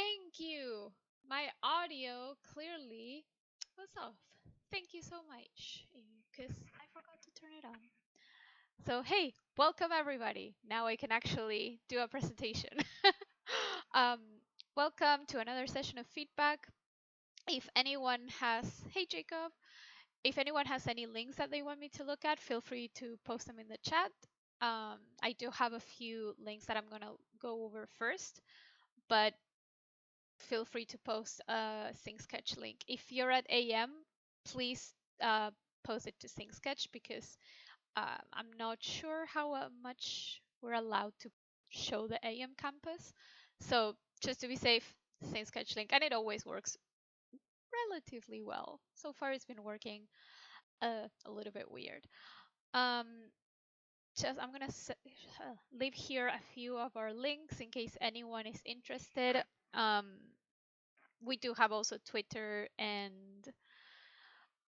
Thank you. My audio clearly was off. Thank you so much, because I forgot to turn it on. So, hey, welcome everybody. Now I can actually do a presentation. um, Welcome to another session of feedback. If anyone has, hey Jacob, if anyone has any links that they want me to look at, feel free to post them in the chat. I do have a few links that I'm going to go over first, but feel free to post a SyncSketch link. If you're at AM, please post it to SyncSketch because I'm not sure how much we're allowed to show the AM campus. So just to be safe, SyncSketch link, and it always works relatively well. So far, it's been working a little bit weird. Um, I'm gonna leave here a few of our links in case anyone is interested. We do have also Twitter and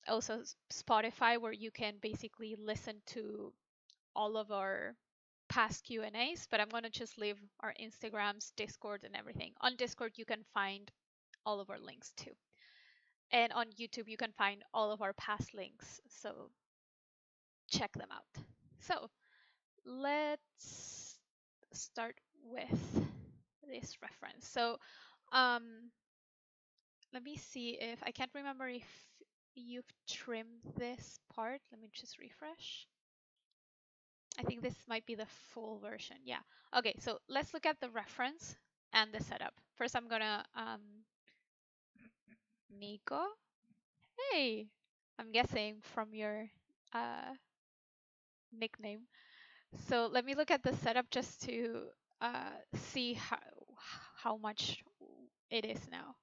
also Spotify where you can basically listen to all of our past Q&As, but I'm going to just leave our Instagrams, Discord and everything. On Discord you can find all of our links too. And on YouTube you can find all of our past links, so check them out. So let's start with this reference. So let me see if I can't remember if you've trimmed this part. Let me just refresh. I think this might be the full version. Yeah. Okay, so let's look at the reference and the setup. First, I'm gonna Nico. Hey, I'm guessing from your nickname. So let me look at the setup just to see how much it is now.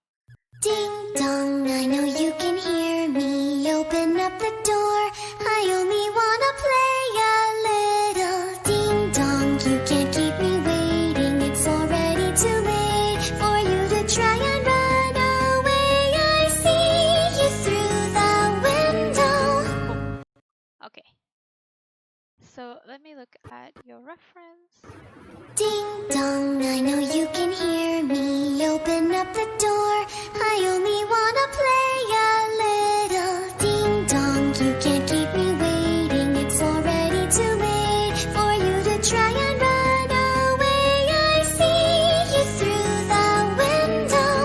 Ding dong, I know you can hear me. Open up the door. I only wanna play a little. Ding dong, you can't keep me waiting. It's already too late for you to try and run away. I see you through the window. Okay. So let me look at your reference. Ding dong, I know you can hear me. Open up the door. I only wanna play a little. Ding dong, you can't keep me waiting. It's already too late for you to try and run away. I see you through the window.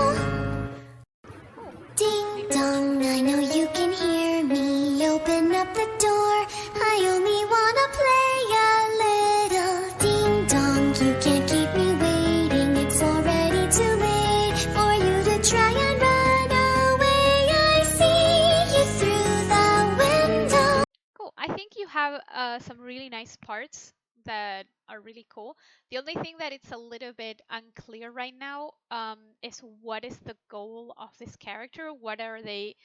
Ding dong, I know you can hear me. Open up the door. I only wanna play a little. Ding dong, you can't keep me waiting. It's already too late for you to try and run away. I see you through the window. Cool. I think you have some really nice parts that are really cool. The only thing that it's a little bit unclear right now is what is the goal of this character? What are they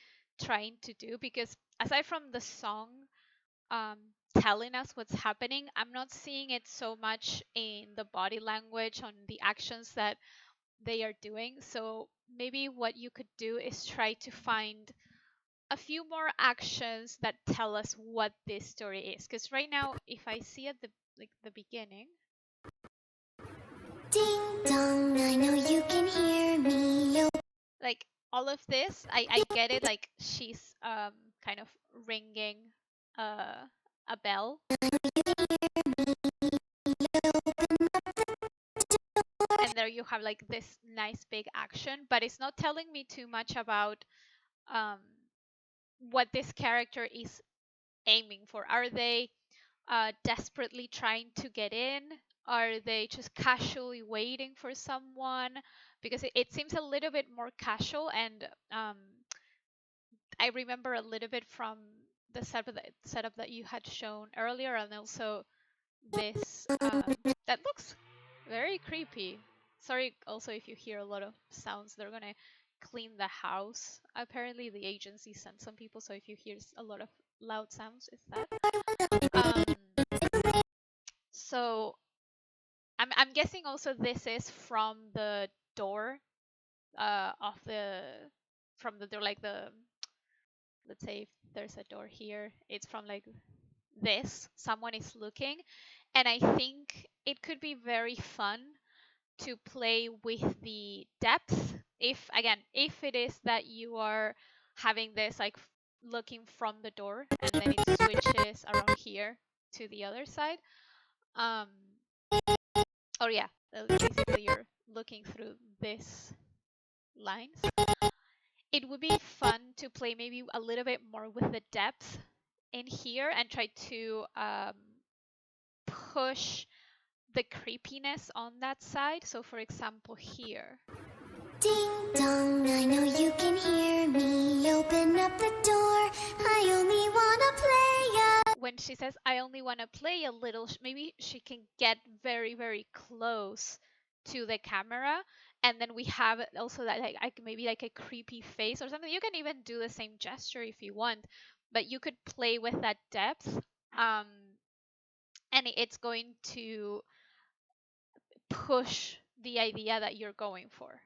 trying to do? Because aside from the song telling us what's happening, I'm not seeing it so much in the body language, on the actions that they are doing. So maybe what you could do is try to find a few more actions that tell us what this story is, because right now if I see at the beginning, Ding dong, I know you can hear me. like all of this, I get it, like she's kind of ringing a bell, and there you have like this nice big action, but it's not telling me too much about um what this character is aiming for. Are they desperately trying to get in? Are they just casually waiting for someone? Because it seems a little bit more casual, and I remember a little bit from the setup that you had shown earlier, and also this that looks very creepy. Sorry, also if you hear a lot of sounds, they're gonna clean the house. Apparently, the agency sent some people, so if you hear a lot of loud sounds, it's that. So I'm guessing also this is from the door of the from the door, like the, let's say if there's a door here, it's from like this, someone is looking, and I think it could be very fun to play with the depth. If again, if it is that you are having this like looking from the door and then it switches around here to the other side. Um, or yeah, basically you're looking through this lines. It would be fun to play maybe a little bit more with the depth in here and try to push the creepiness on that side. So for example here. Ding dong, I know you can hear me. Open up the door, I only wanna play. When she says, I only want to play a little, maybe she can get very, very close to the camera. And then we have also that like maybe like a creepy face or something. You can even do the same gesture if you want, but you could play with that depth. Um, and it's going to push the idea that you're going for.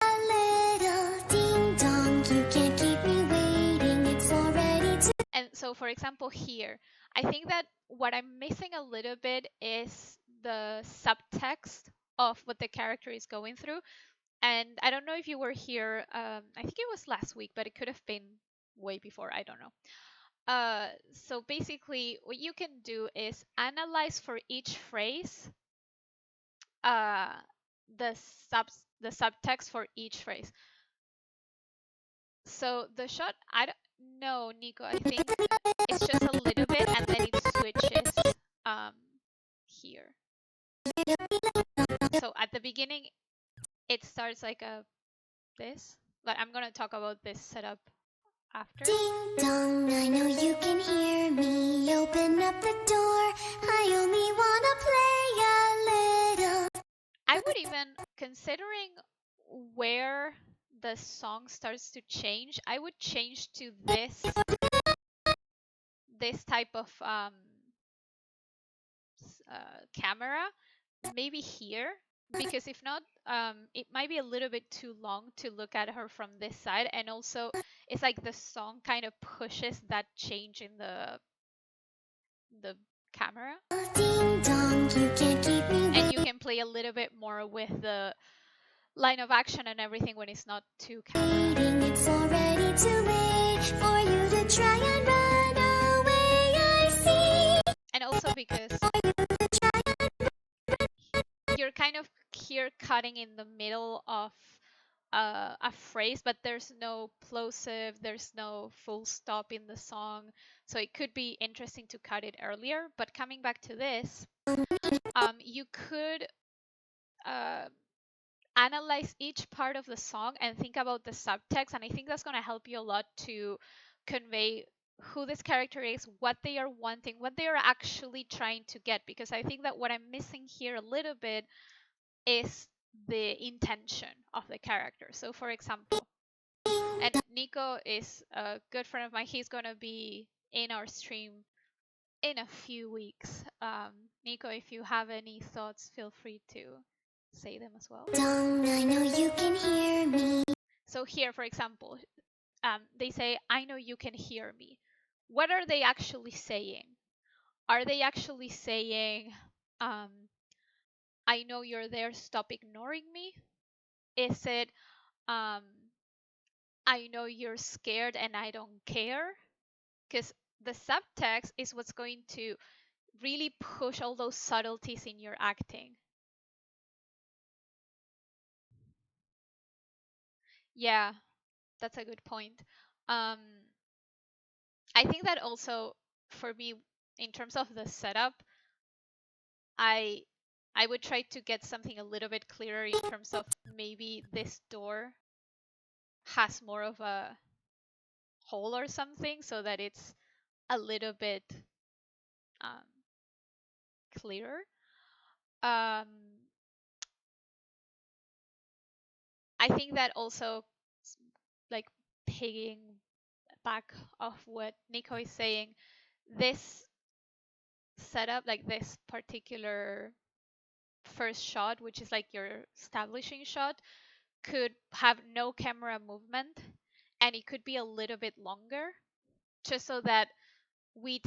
A little ding dong, you can't keep me waiting, it's already too. And so, for example, here, I think that what I'm missing a little bit is the subtext of what the character is going through. And I don't know if you were here, I think it was last week, but it could have been way before, I don't know. So basically, what you can do is analyze for each phrase uh, the the subtext for each phrase. So the shot, I don't know, Nico. I think it's just a little bit, and then it switches um, here. So at the beginning, it starts like this, but I'm gonna talk about this setup after. Ding dong, I know you can hear me. Open up the door, I only wanna play a little. I would even, considering where the song starts to change, I would change to this type of camera, maybe here, because if not, it might be a little bit too long to look at her from this side, and also it's like the song kind of pushes that change in the camera. Ding dong, you can't keep me And you can play a little bit more with the line of action and everything when it's not too camera. waiting, it's already too late for you to try and run away, I see. And also because you're kind of here cutting in the middle of a phrase, but there's no plosive, there's no full stop in the song, so it could be interesting to cut it earlier. But coming back to this, you could analyze each part of the song and think about the subtext, and I think that's going to help you a lot to convey who this character is, what they are wanting, what they are actually trying to get, because I think that what I'm missing here a little bit is the intention of the character. So for example, and Nico is a good friend of mine, he's going to be in our stream in a few weeks. Nico, if you have any thoughts, feel free to say them as well. Dong, I know you can hear me. So here, for example, they say, I know you can hear me. What are they actually saying? Are they actually saying, I know you're there, stop ignoring me? Is it, I know you're scared and I don't care? Because the subtext is what's going to really push all those subtleties in your acting. Yeah, that's a good point. Um, I think that also for me, in terms of the setup, I I would try to get something a little bit clearer in terms of maybe this door has more of a hole or something, so that it's a little bit um, clearer. Um, I think that also, like picking back of what Nico is saying, this setup, like this particular first shot, which is like your establishing shot, could have no camera movement, and it could be a little bit longer, just so that we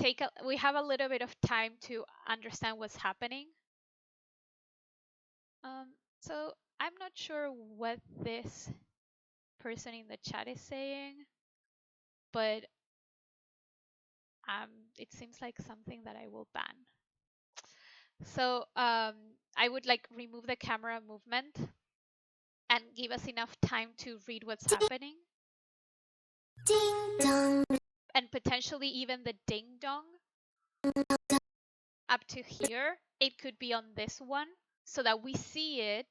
have a little bit of time to understand what's happening. So I'm not sure what this person in the chat is saying, but um, it seems like something that I will ban. So I would like remove the camera movement and give us enough time to read what's happening, Ding dong, and potentially even the ding dong up to here. It could be on this one so that we see it,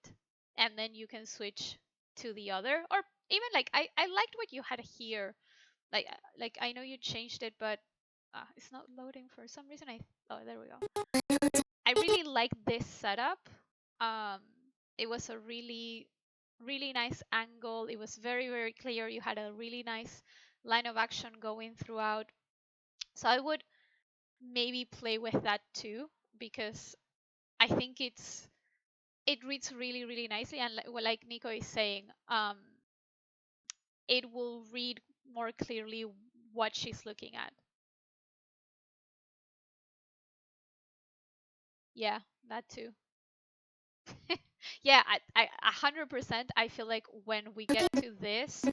and then you can switch to the other. Or even like I liked what you had here. Like I know you changed it, but it's not loading for some reason. Oh, there we go. I really like this setup. Um, it was a really nice angle. It was very clear. You had a really nice line of action going throughout. So I would maybe play with that too, because I think it reads really nicely, and like Nico is saying, it will read more clearly what she's looking at. Yeah, that too. Yeah, I 100%. I feel like when we get to this,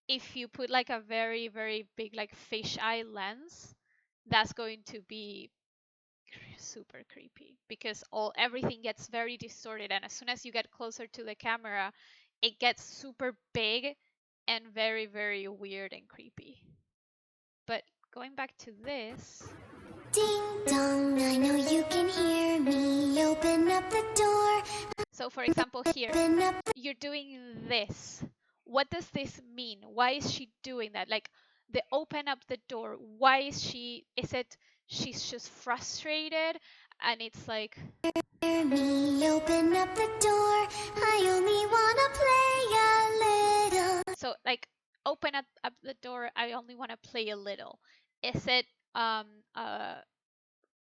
if you put like a very big like fisheye lens, that's going to be super creepy, because all everything gets very distorted, and as soon as you get closer to the camera, it gets super big and very weird and creepy. But going back to this, ding dong, I know you can hear me. Open up the door, so for example here, open up. you're doing this. What does this mean? Why is she doing that? Like, the open up the door. Why is it she's just frustrated, and it's like, Hear me, open up the door. I only wanna play a little. so like, open up the door, I only want to play a little. Is it um uh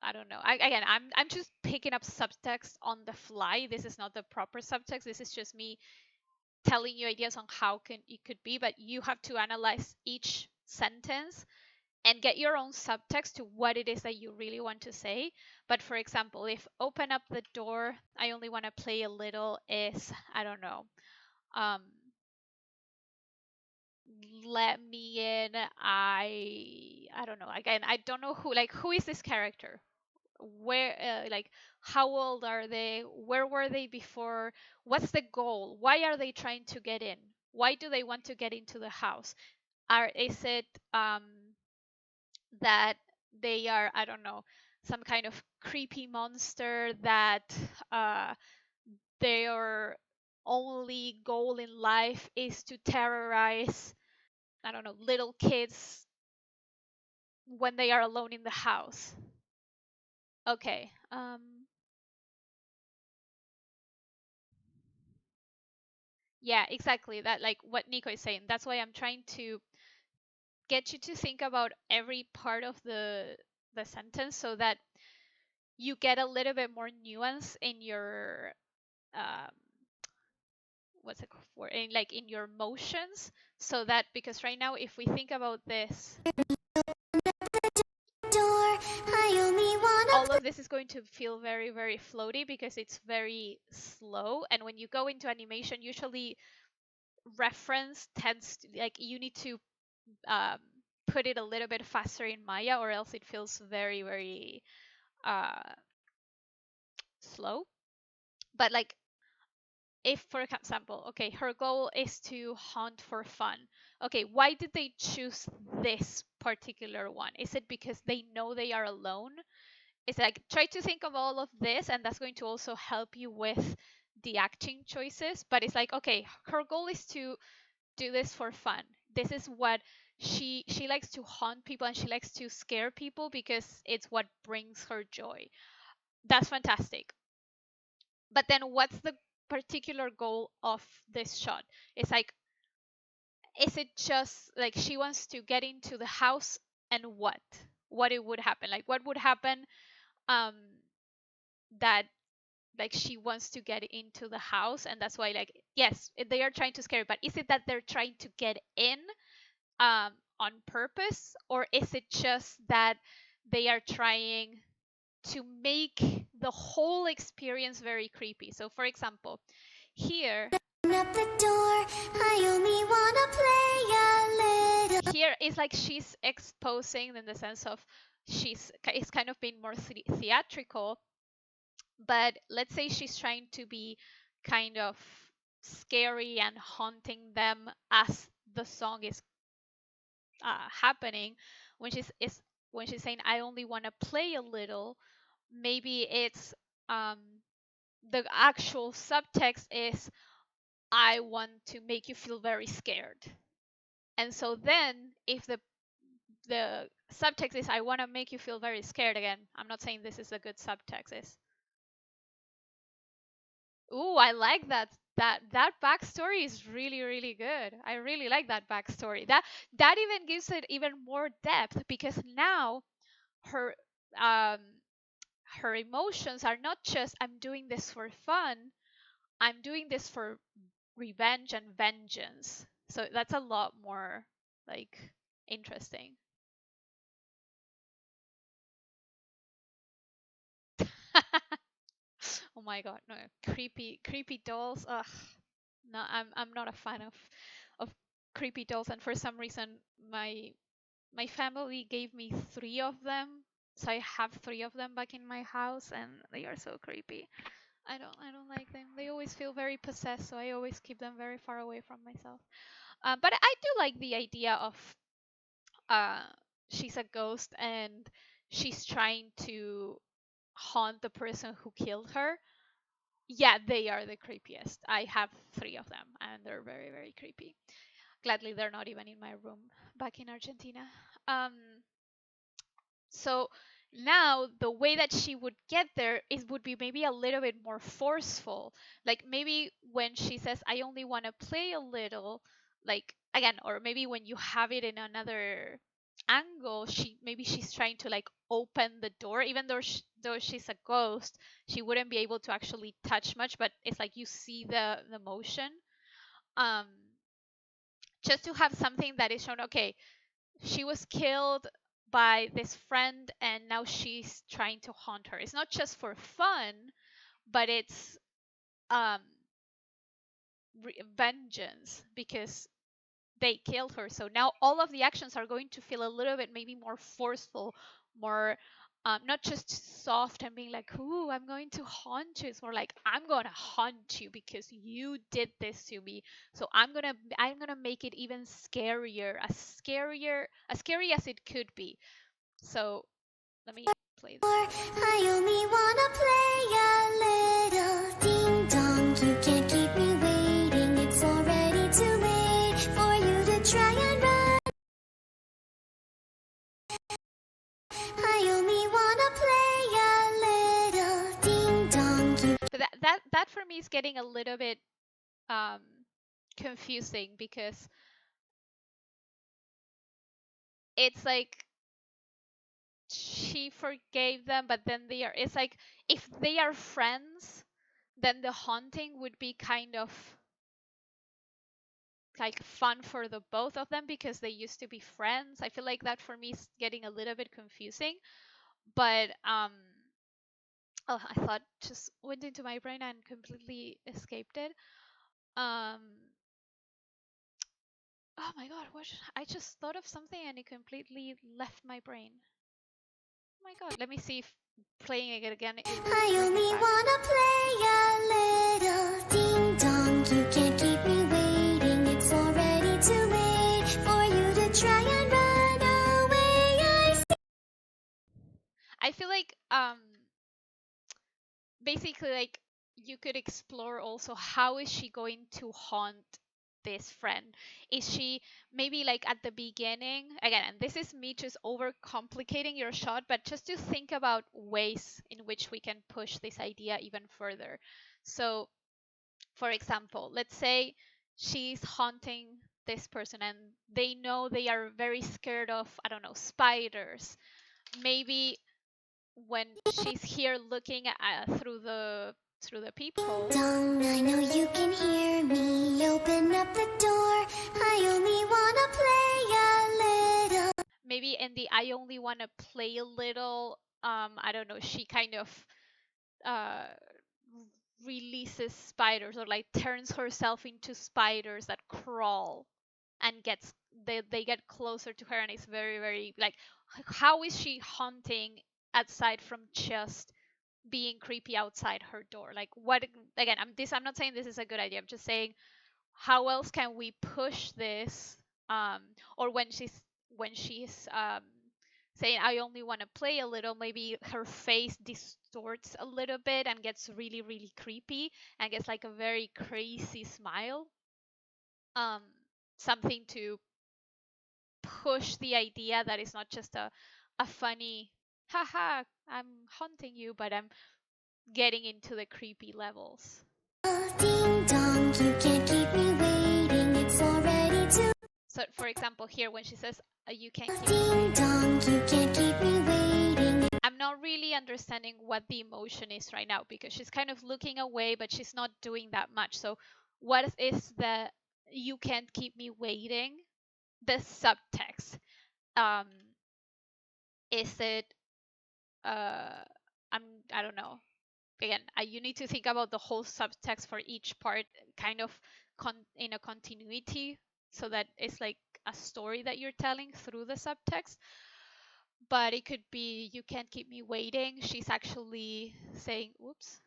I don't know. Again, I'm just picking up subtext on the fly. This is not the proper subtext. This is just me telling you ideas on how can it could be, but you have to analyze each sentence and get your own subtext to what it is that you really want to say. But for example, if open up the door, I only want to play a little is, I don't know, um let me in. I don't know. Again, I don't know who is this character? Where like, how old are they? Where were they before? What's the goal? Why are they trying to get in? Why do they want to get into the house? Is it that they are, I don't know, some kind of creepy monster that uh their only goal in life is to terrorize, I don't know, little kids when they are alone in the house? Okay. Yeah, exactly. That, like what Nico is saying. That's why I'm trying to get you to think about every part of the sentence, so that you get a little bit more nuance in your um what's it for, in like in your motions, so that, because right now if we think about this, Door, I only wanna. all of this is going to feel very floaty because it's very slow, and when you go into animation, usually reference tends to, like, you need to um, put it a little bit faster in Maya, or else it feels very uh, slow. But like, if for example, okay, her goal is to hunt for fun. Okay, why did they choose this particular one? Is it because they know they are alone? It's like, try to think of all of this, and that's going to also help you with the acting choices. But it's like, okay, her goal is to do this for fun. This is what she likes, to haunt people, and she likes to scare people because it's what brings her joy. That's fantastic. But then what's the particular goal of this shot? It's like, is it just like she wants to get into the house, and what it would happen? Like, what would happen um that, like, she wants to get into the house, and that's why, like, yes, they are trying to scare her, but is it that they're trying to get in on purpose, or is it just that they are trying to make the whole experience very creepy? So for example, Here, Up the door, I only wanna play a little. here is like she's exposing in the sense of it's kind of being more theatrical, but let's say she's trying to be kind of scary and haunting them as the song is happening. When when she's saying I only want to play a little, maybe it's um the actual subtext is I want to make you feel very scared. And so then if the subtext is I want to make you feel very scared, again, I'm not saying this is a good subtext, is ooh, I like that. That backstory is really really good. I really like that backstory. That even gives it even more depth because now her um her emotions are not just I'm doing this for fun, I'm doing this for revenge and vengeance. So that's a lot more like interesting. Oh my god, no, creepy dolls. Ugh, no, I'm not a fan of creepy dolls, and for some reason my my family gave me three of them, so I have three of them back in my house, and they are so creepy. I don't like them. They always feel very possessed, so I always keep them very far away from myself. But I do like the idea of uh, she's a ghost and she's trying to haunt the person who killed her. Yeah, they are the creepiest. I have three of them, and they're very very creepy. Gladly, they're not even in my room back in Argentina. Um, So now the way that she would get there is would be maybe a little bit more forceful. Like maybe when she says I only want to play a little, like again, or maybe when you have it in another angle, maybe she's trying to like open the door even though though she's a ghost, she wouldn't be able to actually touch much, but it's like you see the motion. Um just to have something that is shown, okay, she was killed by this friend and now she's trying to haunt her. It's not just for fun, but it's um vengeance because they killed her. So now all of the actions are going to feel a little bit maybe more forceful, more not just soft and being like, "Ooh, I'm going to haunt you." It's more like, "I'm gonna haunt you because you did this to me. So I'm gonna make it even scarier, as scary as it could be." So let me play this for you. I only wanna play a little ding dong. You can't keep me waiting. It's already too late for you to try and run. I only wanna play a little ding dong. You But that for me is getting a little bit um confusing because it's like she forgave them, but then they are. It's like if they are friends, then the haunting would be kind of like fun for the both of them because they used to be friends. I feel like that for me is getting a little bit confusing. But oh, I thought just went into my brain and completely escaped it. Um, oh my god, I just thought of something and it completely left my brain. Oh my god, let me see if playing it again it will I bring it only back. wanna play a little ding dong. You can't keep me waiting. It's already too late for you to try and run away. I feel like basically like you could explore also how is she going to haunt this friend. Is she maybe like at the beginning again, and this is me just overcomplicating your shot, but just to think about ways in which we can push this idea even further. So for example, let's say she's haunting this person and they know they are very scared of, I don't know, spiders. Maybe when she's here looking through the peephole, Dong, I know you can hear me. Open up the door. I only wanna play a little. maybe in the I only want to play a little, I don't know, she kind of uh releases spiders or like turns herself into spiders that crawl and they get closer to her, and it's very very like, how is she hunting aside from just being creepy outside her door? Like, what? Again, I'm not saying this is a good idea. I'm just saying, how else can we push this? um or when she's saying, I only want to play a little, maybe her face distorts a little bit and gets really really creepy and gets like a very crazy smile. um Something to push the idea that it's not just a funny haha, I'm haunting you, but I'm getting into the creepy levels. Ding dong, you can't keep me waiting. It's already too. So for example, here when she says, you can't keep me Ding waiting, dong, you can't keep me waiting. I'm not really understanding what the emotion is right now, because she's kind of looking away but she's not doing that much. So what is the you can't keep me waiting, the subtext? um is it uh I'm I don't know. Again, you need to think about the whole subtext for each part, kind of in a continuity, so that it's like a story that you're telling through the subtext. But it could be, you can't keep me waiting, she's actually saying, oops,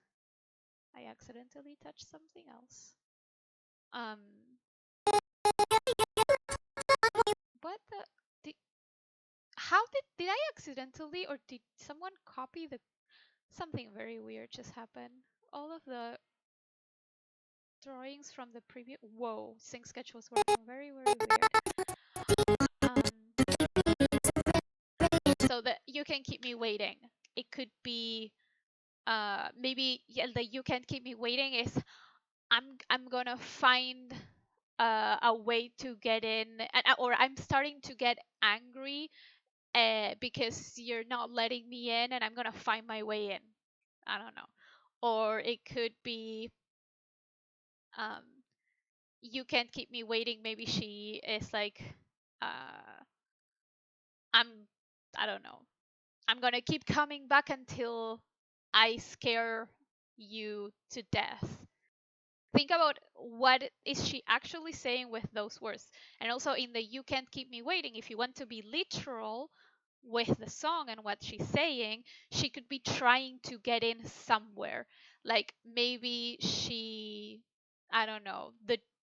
I accidentally touched something else. um what the did, how did I accidentally, or did someone copy the something very weird just happened? All of the drawings from the previous, whoa, sync sketch was working very very weird. um so that you can keep me waiting, it could be maybe, yeah, the you can't keep me waiting is, I'm gonna find a way to get in, or I'm starting to get angry because you're not letting me in, and I'm gonna find my way in. I don't know. Or it could be, um you can't keep me waiting, maybe she is like, uh I'm I don't know, I'm gonna keep coming back until I scare you to death. Think about what is she actually saying with those words. And also in the you can't keep me waiting, if you want to be literal with the song and what she's saying, she could be trying to get in somewhere. Like maybe she, I don't know,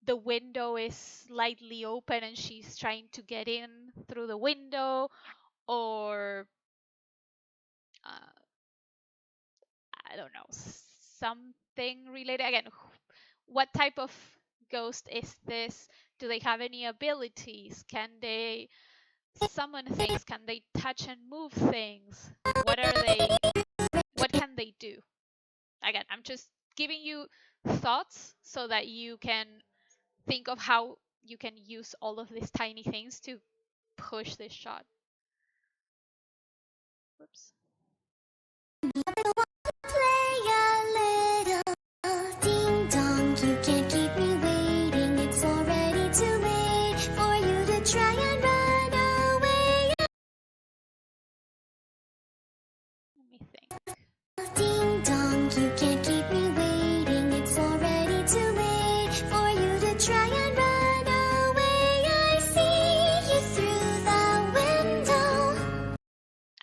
the window is slightly open and she's trying to get in through the window. Or uh, I don't know, something related. Again, what type of ghost is this? Do they have any abilities? Can they summon things? Can they touch and move things? What are they? What can they do? Again, I'm just giving you thoughts so that you can think of how you can use all of these tiny things to push this shot. Whoops. Play a little. Ding dong, you can't keep me waiting. It's already too late for you to try and run away. Let me think. Ding dong, you can't keep me waiting. It's already too late for you to try and run away. I see you through the window.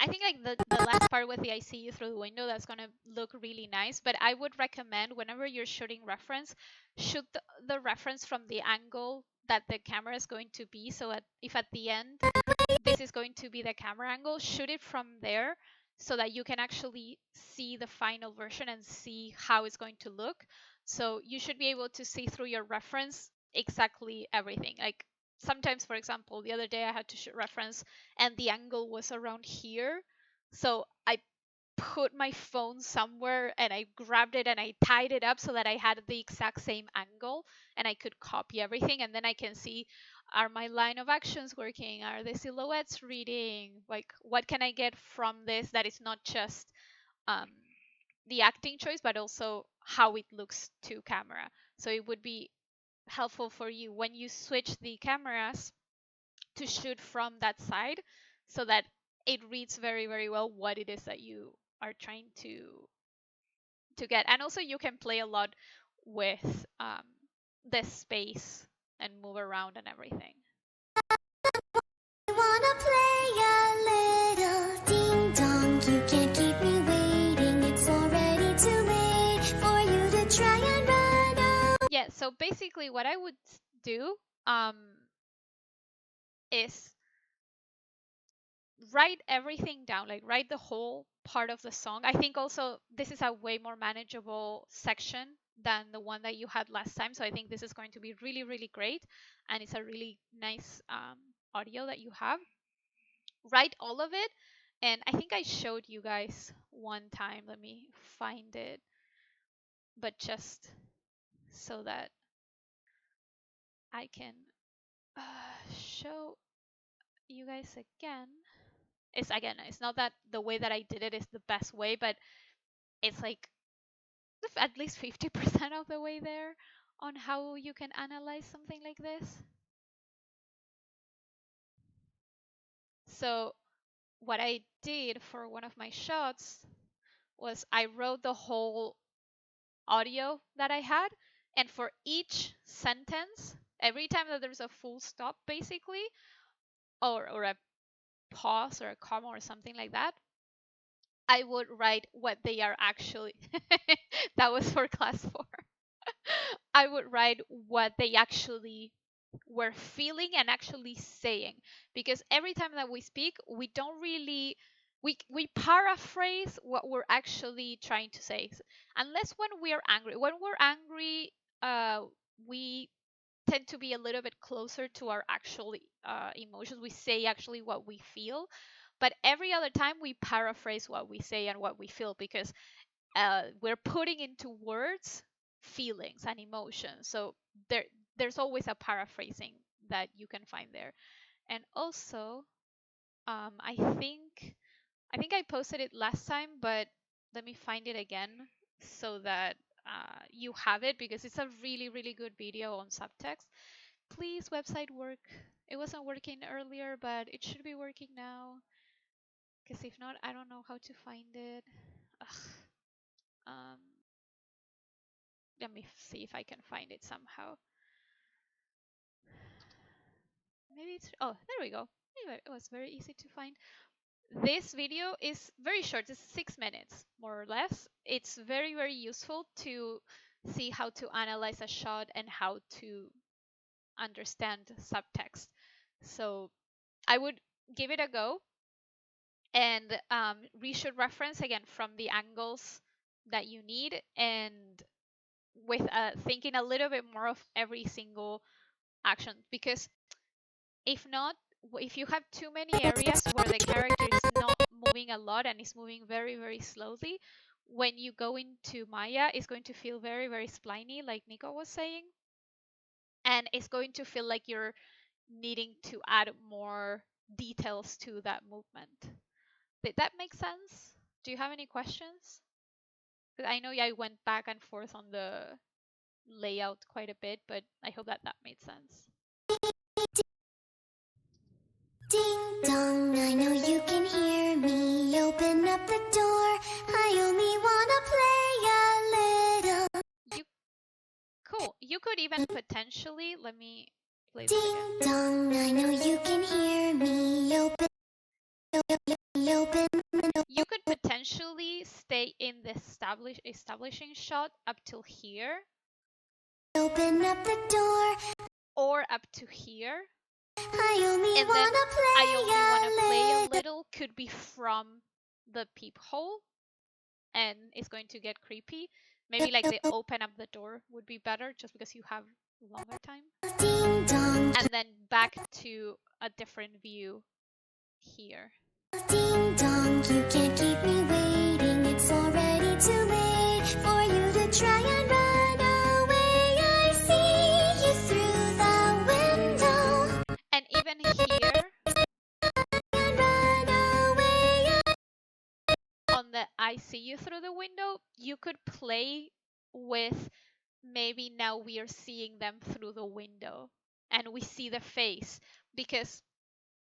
I think like the last part with the I see you through the window, that's gonna look really nice. But I would recommend, whenever you're shooting reference, shoot the reference from the angle that the camera is going to be. So if at the end this is going to be the camera angle, shoot it from there so that you can actually see the final version and see how it's going to look. So you should be able to see through your reference exactly everything. Like sometimes, for example, the other day I had to shoot reference and the angle was around here. So I put my phone somewhere and I grabbed it and I tied it up so that I had the exact same angle and I could copy everything, and then I can see, are my line of actions working? Are the silhouettes reading? Like, what can I get from this that is not just um, the acting choice, but also how it looks to camera? So it would be helpful for you when you switch the cameras to shoot from that side so that it reads very, very well what it is that you are trying to to get. And also you can play a lot with the space and move around and everything. I wanna play a little ding dong. You can't keep me waiting. It's already too late for you to try and run away. Yeah, so basically what I would do is write everything down, like write the whole part of the song. I think also this is a way more manageable section than the one that you had last time. So I think this is going to be really, really great. And it's a really nice audio that you have. Write all of it. And I think I showed you guys one time. Let me find it. But just so that I can show you guys again. It's not that the way that I did it is the best way, but it's like at least 50% of the way there on how you can analyze something like this. So what I did for one of my shots was I wrote the whole audio that I had, and for each sentence, every time that there's a full stop basically, or a pause or a comma or something like that, I would write what they are actually that was for class 4. I would write what they actually were feeling and actually saying, because every time that we speak we don't really we paraphrase what we're actually trying to say, unless when we're angry. When we're angry, we tend to be a little bit closer to our actual emotions. We say actually what we feel, but every other time we paraphrase what we say and what we feel, because we're putting into words feelings and emotions. So there's always a paraphrasing that you can find there. And also, I think I posted it last time, but let me find it again so that you have it, because it's a really, really good video on subtext. Please, website work. It wasn't working earlier, but it should be working now. Because if not, I don't know how to find it. Ugh. Um, Let me see if I can find it somehow. Maybe it's, oh, there we go. Anyway, it was very easy to find. This video is very short. It's 6 minutes, more or less. It's very, very useful to see how to analyze a shot and how to understand subtext. So I would give it a go, and we should reference again from the angles that you need, and with thinking a little bit more of every single action, because if not, if you have too many areas where the character is not moving a lot and is moving very, very slowly, when you go into Maya, it's going to feel very, very spliny, like Nico was saying, and it's going to feel like you're needing to add more details to that movement. Did that make sense? Do you have any questions? Because I know I went back and forth on the layout quite a bit, but I hope that that made sense. Ding dong, I know you can hear me. Open up the door. I only wanna play a little. Cool. You could even potentially, let me play this Ding again. dong, I know you can hear me. Open. You could potentially stay in the establishing shot up till here, Open up the door. or up to here. I only And then I only want to play a little. little could be from the peephole, and it's going to get creepy. Maybe like the open up the door would be better, just because you have longer time. Ding dong, And then back to a different view here. ding dong, you can't keep me waiting. It's already too late for you to try and run away. I see you through the window. And even here, And run away. on the I see you through the window, you could play with maybe now we are seeing them through the window and we see the face, because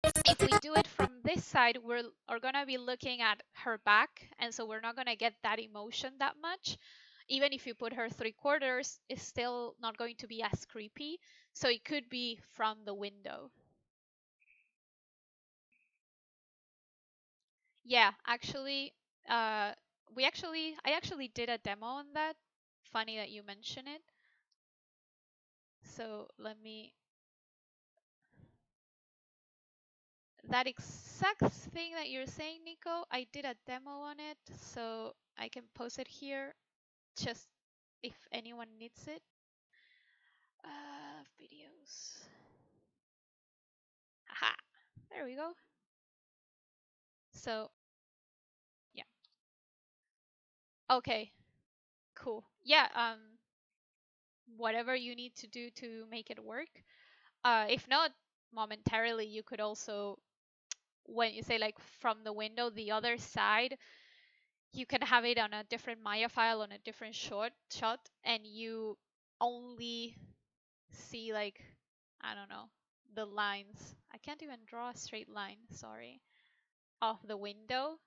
if we do it from this side, we're gonna be looking at her back, and so we're not gonna get that emotion that much. Even if you put her 3/4, it's still not going to be as creepy. So it could be from the window. Yeah, actually, uh, I actually did a demo on that. Funny that you mention it. So let me, that exact thing that you're saying, Nico, I did a demo on it, so I can post it here, just if anyone needs it. Videos. Haha, there we go. So, yeah. Okay, cool. Yeah, whatever you need to do to make it work. If not, momentarily, you could also, when you say like from the window, the other side, you can have it on a different Maya file on a different shot, and you only see like, I don't know, the lines. I can't even draw a straight line, sorry, of the window.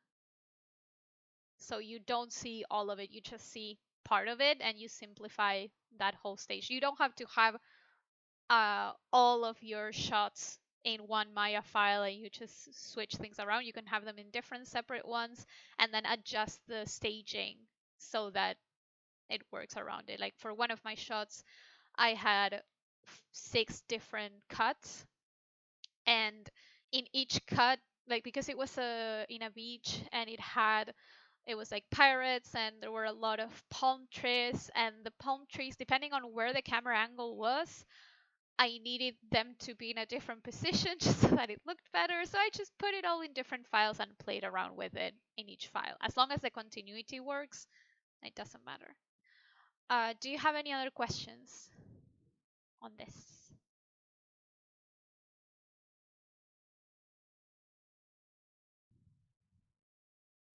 So you don't see all of it, you just see part of it, and you simplify that whole stage. You don't have to have all of your shots in one Maya file and you just switch things around. You can have them in different separate ones and then adjust the staging so that it works around it. Like for one of my shots, I had 6 different cuts, and in each cut, like because it was in a beach and it was like pirates and there were a lot of palm trees, and the palm trees, depending on where the camera angle was, I needed them to be in a different position just so that it looked better. So I just put it all in different files and played around with it in each file. As long as the continuity works, it doesn't matter. Do you have any other questions on this?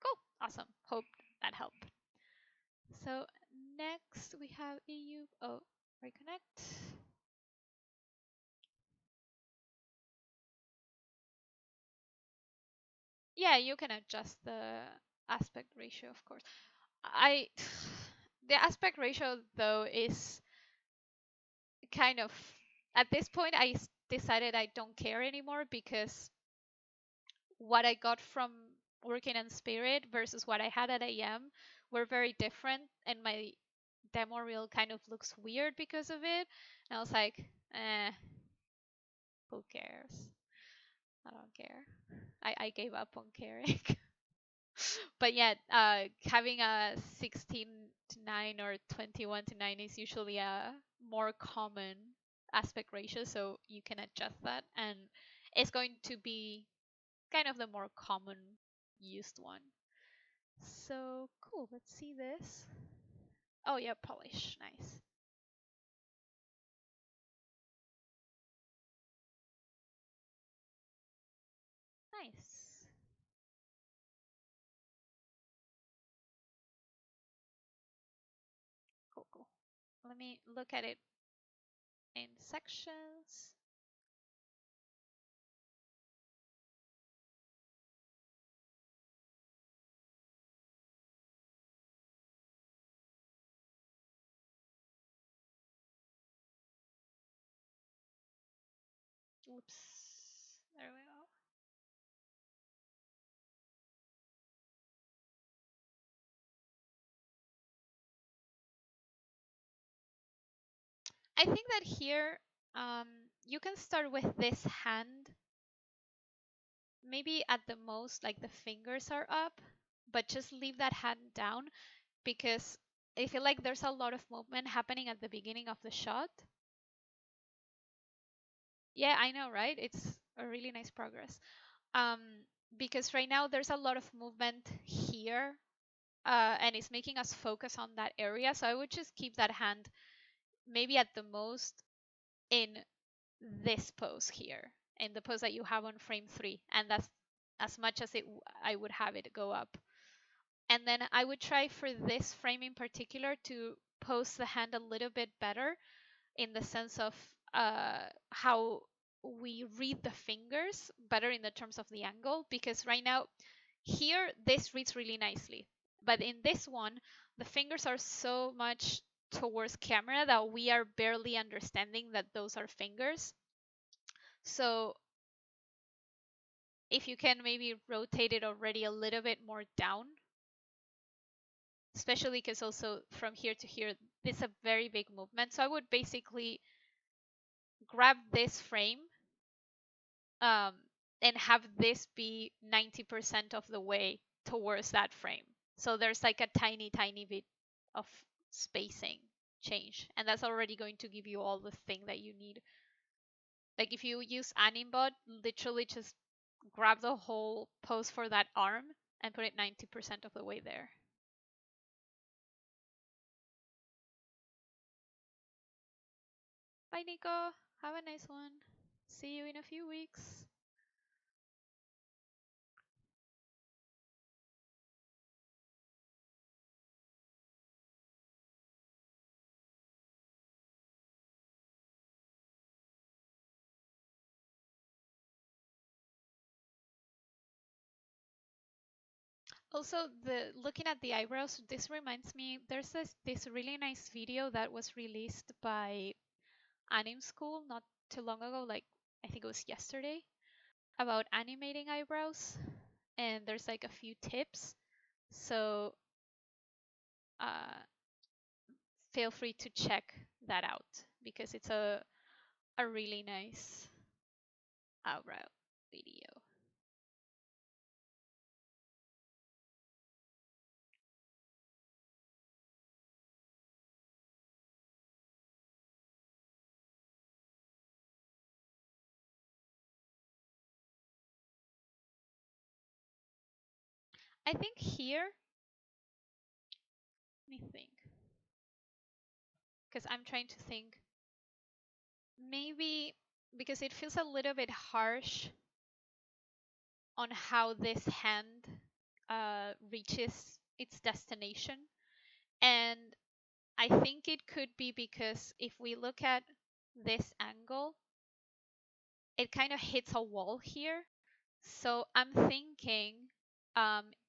Cool. Awesome. Hope that helped. So next we have EU. Oh, reconnect. Yeah, you can adjust the aspect ratio, of course. I the aspect ratio though is kind of, at this point decided I don't care anymore, because what I got from working in Spirit versus what I had at AM were very different, and my demo reel kind of looks weird because of it. And I was like, who cares? I don't care. I gave up on caring. But yeah, having a 16:9 or 21:9 is usually a more common aspect ratio, so you can adjust that, and it's going to be kind of the more common used one. So cool, let's see this. Oh yeah, polish, nice. Nice. Cool, cool. Let me look at it in sections. Oops. There we go. I think that here, you can start with this hand. Maybe at the most, like the fingers are up, but just leave that hand down, because I feel like there's a lot of movement happening at the beginning of the shot. Yeah, I know, right? It's a really nice progress. Um, because right now there's a lot of movement here, and it's making us focus on that area. So I would just keep that hand maybe at the most in this pose here, in the pose that you have on frame 3, and that's as much as I would have it go up. And then I would try for this frame in particular to pose the hand a little bit better, in the sense of how we read the fingers better in the terms of the angle, because right now here this reads really nicely, But in this one, the fingers are so much towards camera that we are barely understanding that those are fingers. So if you can maybe rotate it already a little bit more down, especially because also from here to here, it's a very big movement. So I would basically grab this frame um, and have this be 90% of the way towards that frame. So there's like a tiny, tiny bit of spacing change. And that's already going to give you all the thing that you need. Like if you use Animbot, literally just grab the whole pose for that arm and put it 90% of the way there. Bye, Nico. Have a nice one. See you in a few weeks. Also, the looking at the eyebrows, this reminds me, there's this really nice video that was released by Anim School not too long ago, like I think it was yesterday, about animating eyebrows. And there's like a few tips. So uh, feel free to check that out because it's a really nice eyebrow video. I think here, let me think, because I'm trying to think. Maybe because it feels a little bit harsh on how this hand reaches its destination. And I think it could be because if we look at this angle, it kind of hits a wall here. So I'm thinking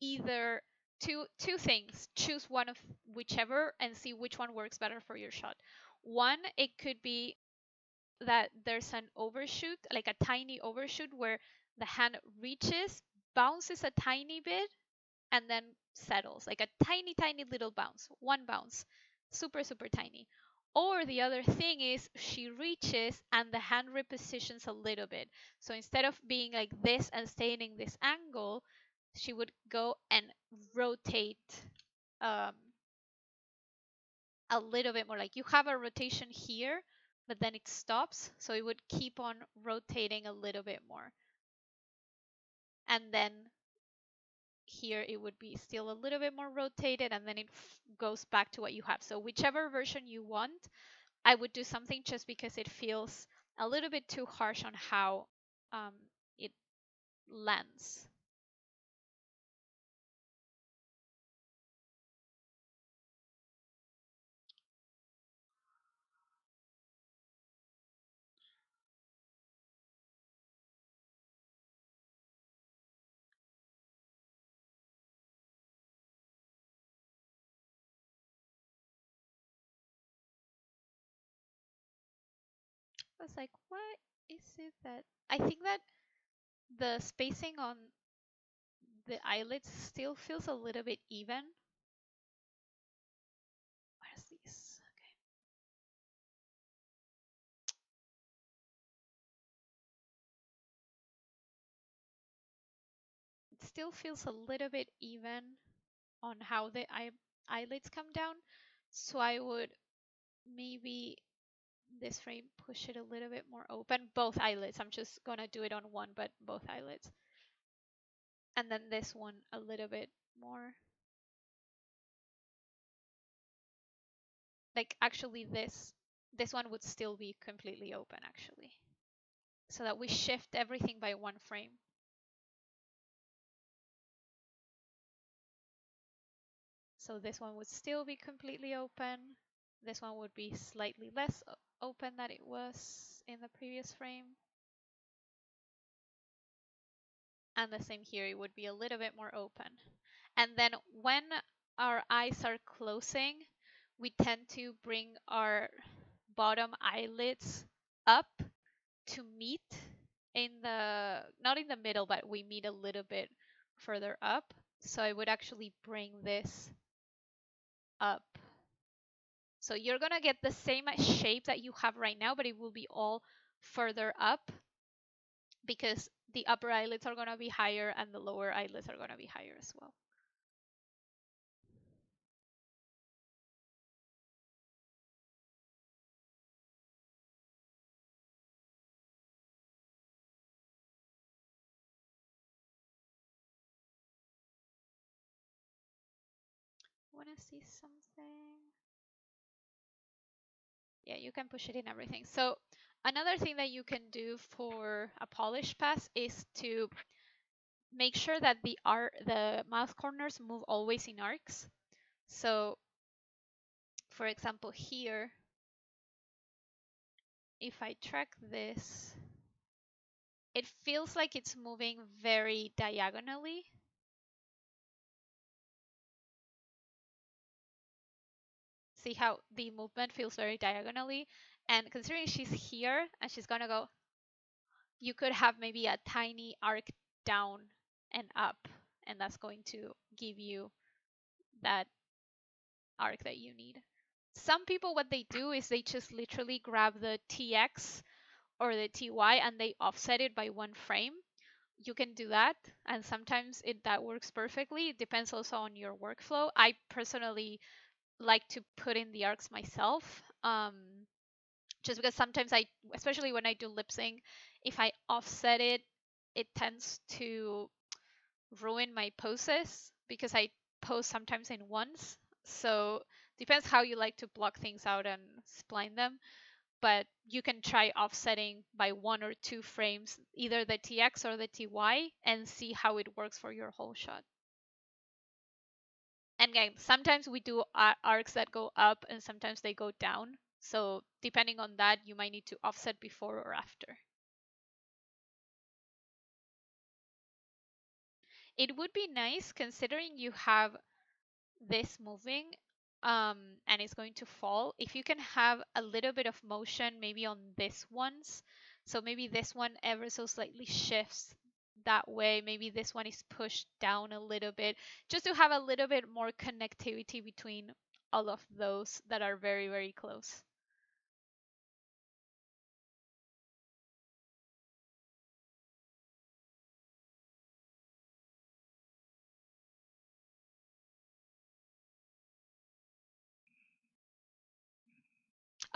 either two things. Choose one of whichever and see which one works better for your shot. One, it could be that there's an overshoot, like a tiny overshoot where the hand reaches, bounces a tiny bit, and then settles, like a tiny, tiny little bounce, one bounce, super, super tiny. Or the other thing is she reaches and the hand repositions a little bit. So instead of being like this and staying in this angle, she would go and rotate um, a little bit more. Like you have a rotation here, but then it stops. So it would keep on rotating a little bit more. And then here it would be still a little bit more rotated and then it goes back to what you have. So whichever version you want, I would do something just because it feels a little bit too harsh on how um, it lands. I was like, what is it that I think that the spacing on the eyelids still feels a little bit even. Where's this? Okay. It still feels a little bit even on how the eyelids come down. So I would maybe this frame push it a little bit more open. Both eyelids. I'm just gonna do it on one, but both eyelids. And then this one a little bit more. Like actually this one would still be completely open actually. So that we shift everything by one frame. So this one would still be completely open. This one would be slightly less open than it was in the previous frame. And the same here, it would be a little bit more open. And then when our eyes are closing, we tend to bring our bottom eyelids up to meet in the, not in the middle, but we meet a little bit further up. So I would actually bring this up. So you're gonna get the same shape that you have right now, but it will be all further up because the upper eyelids are gonna be higher and the lower eyelids are gonna be higher as well. Wanna see something? Yeah, you can push it in everything. So another thing that you can do for a polish pass is to make sure that the mouth corners move always in arcs. So for example here, if I track this, it feels like it's moving very diagonally. See how the movement feels very diagonally? And considering she's here and she's gonna go, you could have maybe a tiny arc down and up, and that's going to give you that arc that you need. Some people, what they do is they just literally grab the TX or the TY and they offset it by one frame. You can do that, and sometimes that works perfectly. It depends also on your workflow. I personally like to put in the arcs myself, just because sometimes especially when I do lip sync, if I offset it, it tends to ruin my poses because I pose sometimes in ones. So depends how you like to block things out and spline them. But you can try offsetting by 1 or 2 frames, either the TX or the TY, and see how it works for your whole shot. And again, sometimes we do arcs that go up and sometimes they go down. So depending on that, you might need to offset before or after. It would be nice considering you have this moving, and it's going to fall, if you can have a little bit of motion maybe on this ones. So maybe this one ever so slightly shifts that way, maybe this one is pushed down a little bit, just to have a little bit more connectivity between all of those that are very, very close.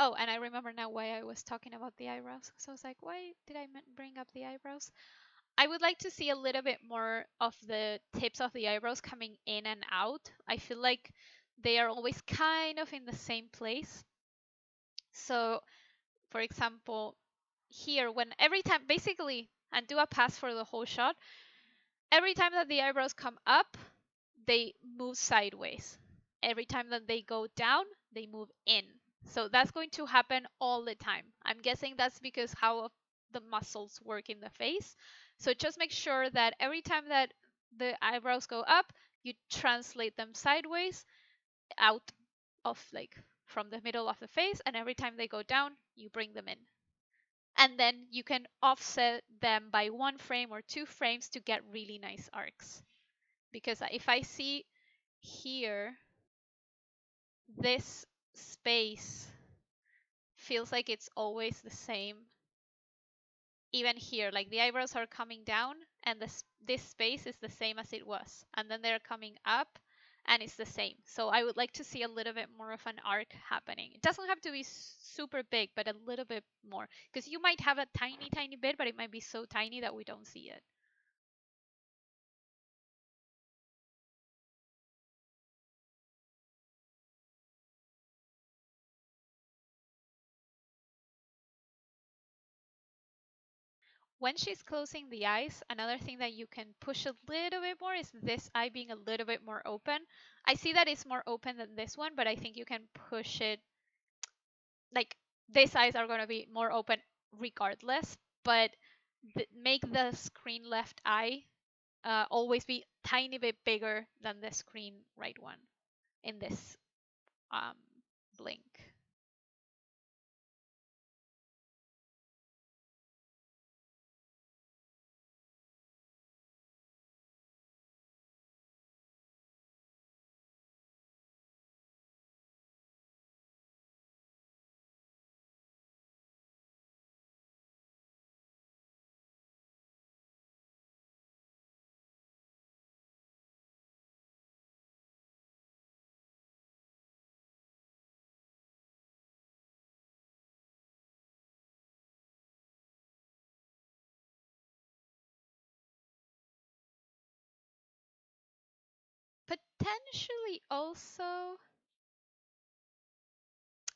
Oh, and I remember now why I was talking about the eyebrows. So I was like, why did I bring up the eyebrows? I would like to see a little bit more of the tips of the eyebrows coming in and out. I feel like they are always kind of in the same place. So, for example, here, when every time, basically, and do a pass for the whole shot, every time that the eyebrows come up, they move sideways. Every time that they go down, they move in. So that's going to happen all the time. I'm guessing that's because how the muscles work in the face. So just make sure that every time that the eyebrows go up, you translate them sideways out of, like, from the middle of the face, and every time they go down, you bring them in. And then you can offset them by 1 frame or 2 frames to get really nice arcs. Because if I see here, this space feels like it's always the same. Even here, like the eyebrows are coming down and this space is the same as it was. And then they're coming up and it's the same. So I would like to see a little bit more of an arc happening. It doesn't have to be super big, but a little bit more. Because you might have a tiny, tiny bit, but it might be so tiny that we don't see it. When she's closing the eyes, another thing that you can push a little bit more is this eye being a little bit more open. I see that it's more open than this one, but I think you can push it, like, these eyes are going to be more open regardless, but make the screen left eye always be tiny bit bigger than the screen right one. in this um, blink. Potentially also,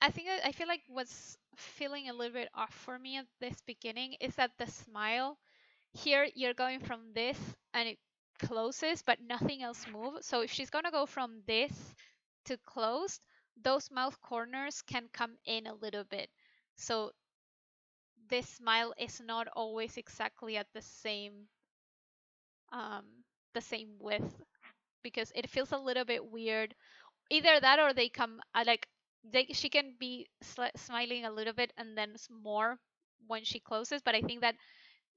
I feel like what's feeling a little bit off for me at this beginning is that the smile here, you're going from this and it closes, but nothing else moves. So if she's gonna go from this to closed, those mouth corners can come in a little bit. So this smile is not always exactly at um, the same width because it feels a little bit weird. Either that or they come like she can be smiling a little bit and then more when she closes. But I think that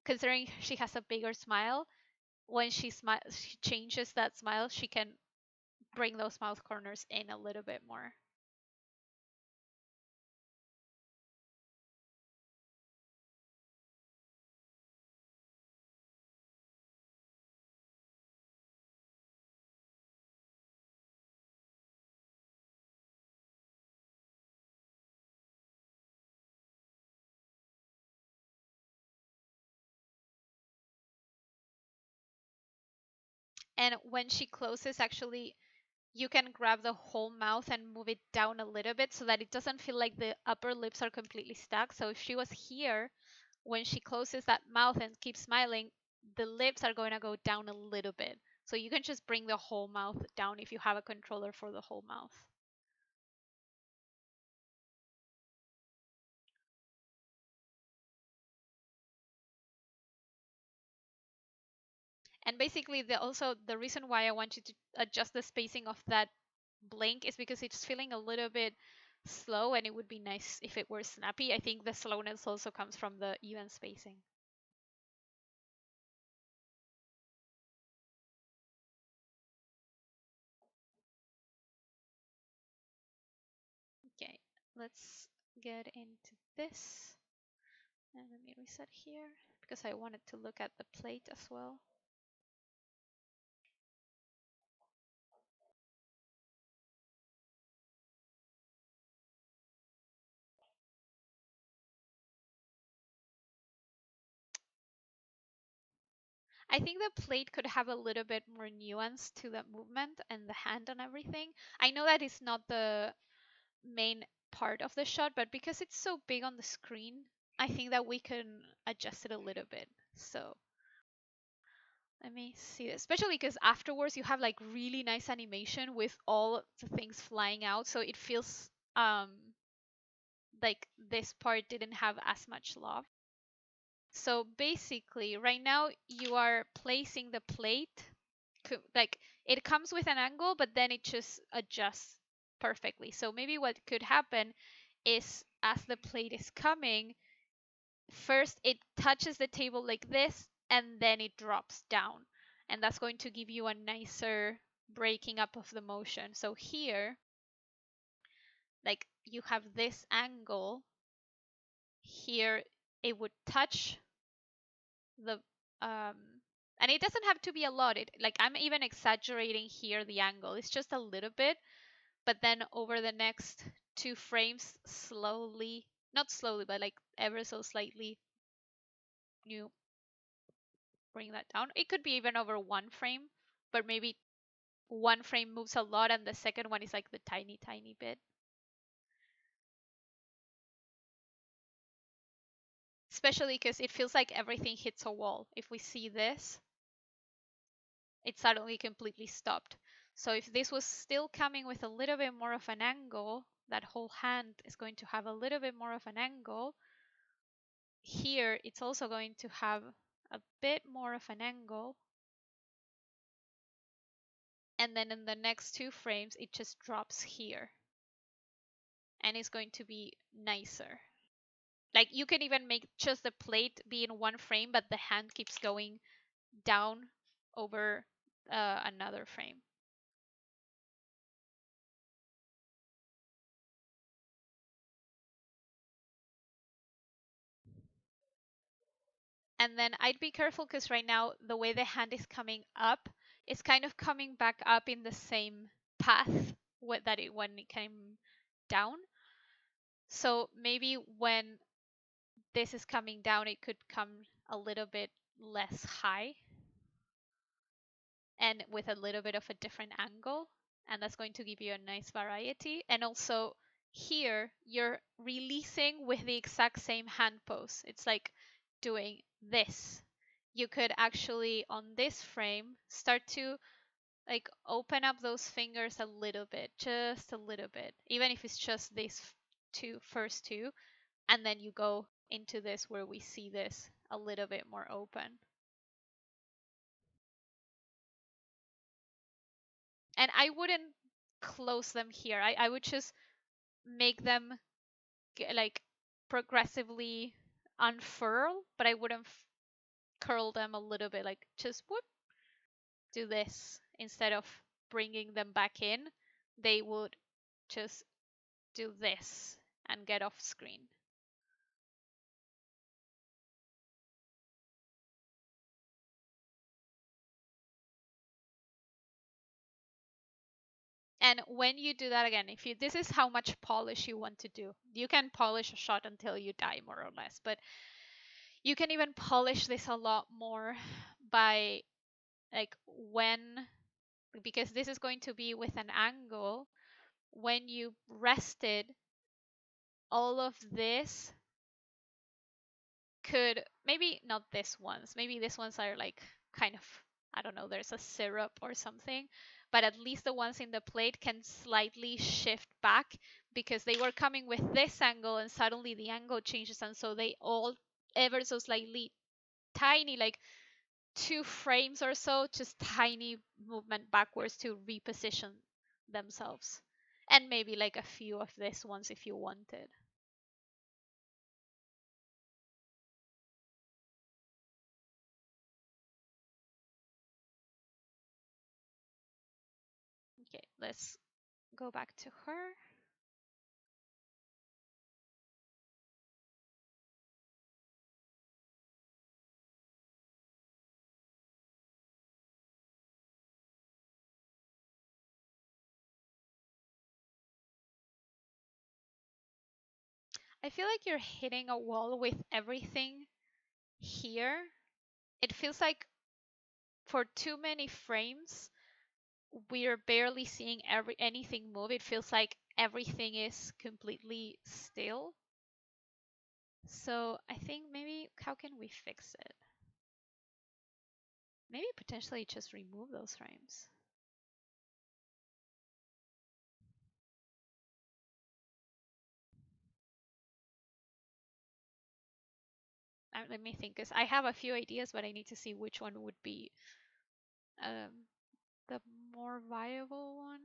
considering she has a bigger smile, when she changes that smile, she can bring those mouth corners in a little bit more. And when she closes, actually, you can grab the whole mouth and move it down a little bit so that it doesn't feel like the upper lips are completely stuck. So if she was here, when she closes that mouth and keeps smiling, the lips are going to go down a little bit. So you can just bring the whole mouth down if you have a controller for the whole mouth. And basically, the reason why I want you to adjust the spacing of that blink is because it's feeling a little bit slow, and it would be nice if it were snappy. I think the slowness also comes from the even spacing. Okay, let's get into this. And let me reset here because I wanted to look at the plate as well. I think the plate could have a little bit more nuance to the movement and the hand and everything. I know that is not the main part of the shot, but because it's so big on the screen, I think that we can adjust it a little bit. So let me see, especially because afterwards you have like really nice animation with all the things flying out, so it feels like this part didn't have as much love. So basically, right now you are placing the plate like it comes with an angle, but then it just adjusts perfectly. So maybe what could happen is as the plate is coming, first it touches the table like this and then it drops down. And that's going to give you a nicer breaking up of the motion. So here, like you have this angle, here it would touch the um and it doesn't have to be a lot. It like I'm even exaggerating here the angle. It's just a little bit, but then over the next 2 frames, slowly, not slowly, but like ever so slightly, you bring that down. It could be even over 1 frame, but maybe 1 frame moves a lot and the second one is like the tiny, tiny bit. Especially because it feels like everything hits a wall. If we see this, it suddenly completely stopped. So if this was still coming with a little bit more of an angle, that whole hand is going to have a little bit more of an angle. Here, it's also going to have a bit more of an angle. And then in the next 2 frames, it just drops here. And it's going to be nicer. Like you can even make just the plate be in 1 frame, but the hand keeps going down over another frame. And then I'd be careful because right now the way the hand is coming up, it's kind of coming back up in the same path that it when it came down. So maybe when this is coming down, it could come a little bit less high and with a little bit of a different angle. And that's going to give you a nice variety. And also here, you're releasing with the exact same hand pose. It's like doing this. You could actually, on this frame, start to like open up those fingers a little bit, just a little bit, even if it's just these first two, and then you go into this where we see this a little bit more open. And I wouldn't close them here. I would just make them like progressively unfurl, but I wouldn't curl them a little bit, like just whoop, do this instead of bringing them back in. They would just do this and get off screen. And when you do that again, if you this is how much polish you want to do. You can polish a shot until you die more or less, but you can even polish this a lot more by like when because this is going to be with an angle when you rested all of this could maybe not this ones maybe these ones are like kind of I don't know there's a syrup or something but at least the ones in the plate can slightly shift back because they were coming with this angle and suddenly the angle changes and so they all ever so slightly tiny like 2 frames or so just tiny movement backwards to reposition themselves and maybe like a few of these ones if you wanted. Okay, let's go back to her. I feel like you're hitting a wall with everything here. It feels like for too many frames, we're barely seeing anything move. It feels like everything is completely still. So I think maybe how can we fix it? Maybe potentially just remove those frames. Let me think, because I have a few ideas, but I need to see which one would be um, the more viable one.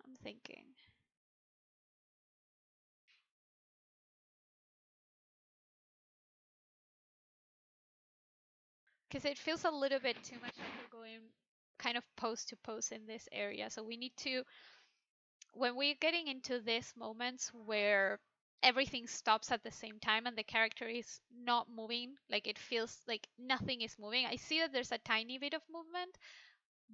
I'm thinking. Because it feels a little bit too much like we're going kind of pose to pose in this area. So we need to, when we're getting into these moments where everything stops at the same time and the character is not moving, like it feels like nothing is moving. I see that there's a tiny bit of movement,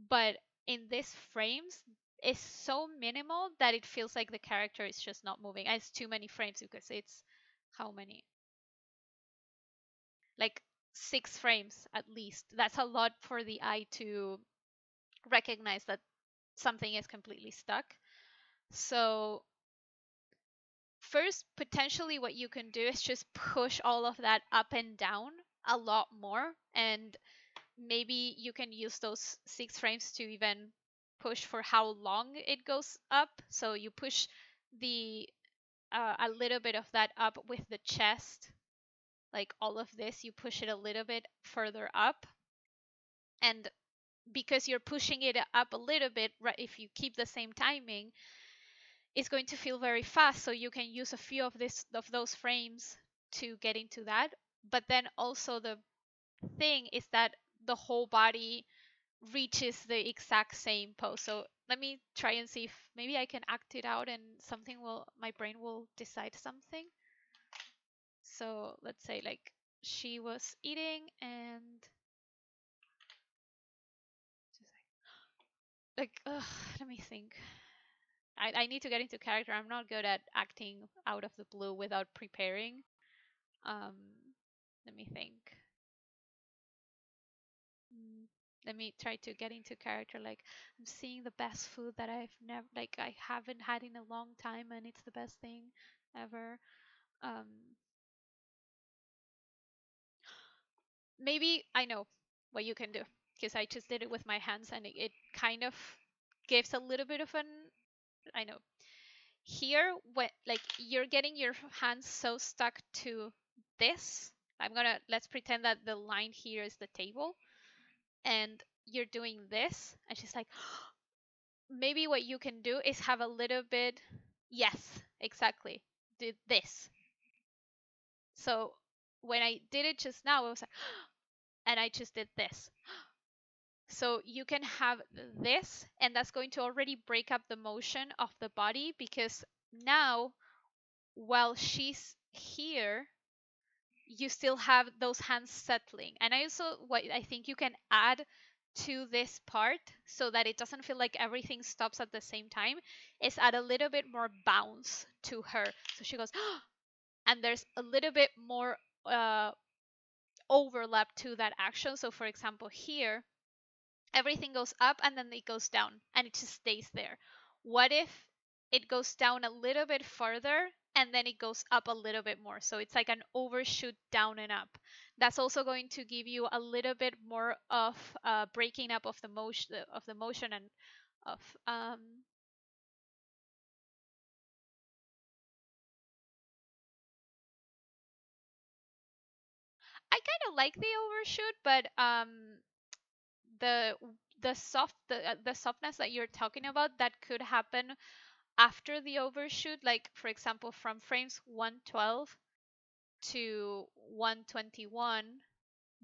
but in these frames, it's so minimal that it feels like the character is just not moving. It's too many frames because it's how many? Like 6 frames at least. That's a lot for the eye to recognize that something is completely stuck. So first, potentially what you can do is just push all of that up and down a lot more, and maybe you can use those 6 frames to even push for how long it goes up. So you push the a little bit of that up with the chest, like all of this, you push it a little bit further up, and because you're pushing it up a little bit, right, if you keep the same timing, it's going to feel very fast. So you can use a few of those frames to get into that. But then also the thing is that the whole body reaches the exact same pose. So let me try and see if maybe I can act it out and my brain will decide something. So let's say like she was eating and like let me think. I need to get into character. I'm not good at acting out of the blue without preparing. Um, let me think. Mm, Let me try to get into character. Like I'm seeing the best food that I haven't had in a long time, and it's the best thing ever. Um, Maybe I know what you can do because I just did it with my hands, and it kind of gives a little bit of an I know here when like you're getting your hands so stuck to this. Let's pretend that the line here is the table and you're doing this, and she's like, maybe what you can do is have a little bit, yes, exactly, did this. So when I did it just now, it was like, and I just did this. So you can have this, and that's going to already break up the motion of the body because now while she's here, you still have those hands settling. And I also, what I think you can add to this part so that it doesn't feel like everything stops at the same time is add a little bit more bounce to her. So she goes, and there's a little bit more overlap to that action. So for example, here, everything goes up and then it goes down and it just stays there. What if it goes down a little bit further and then it goes up a little bit more? So it's like an overshoot down and up. That's also going to give you a little bit more of breaking up of the motion and of I kind of like the overshoot, but the the softness that you're talking about that could happen after the overshoot, like for example from frames 112 to 121,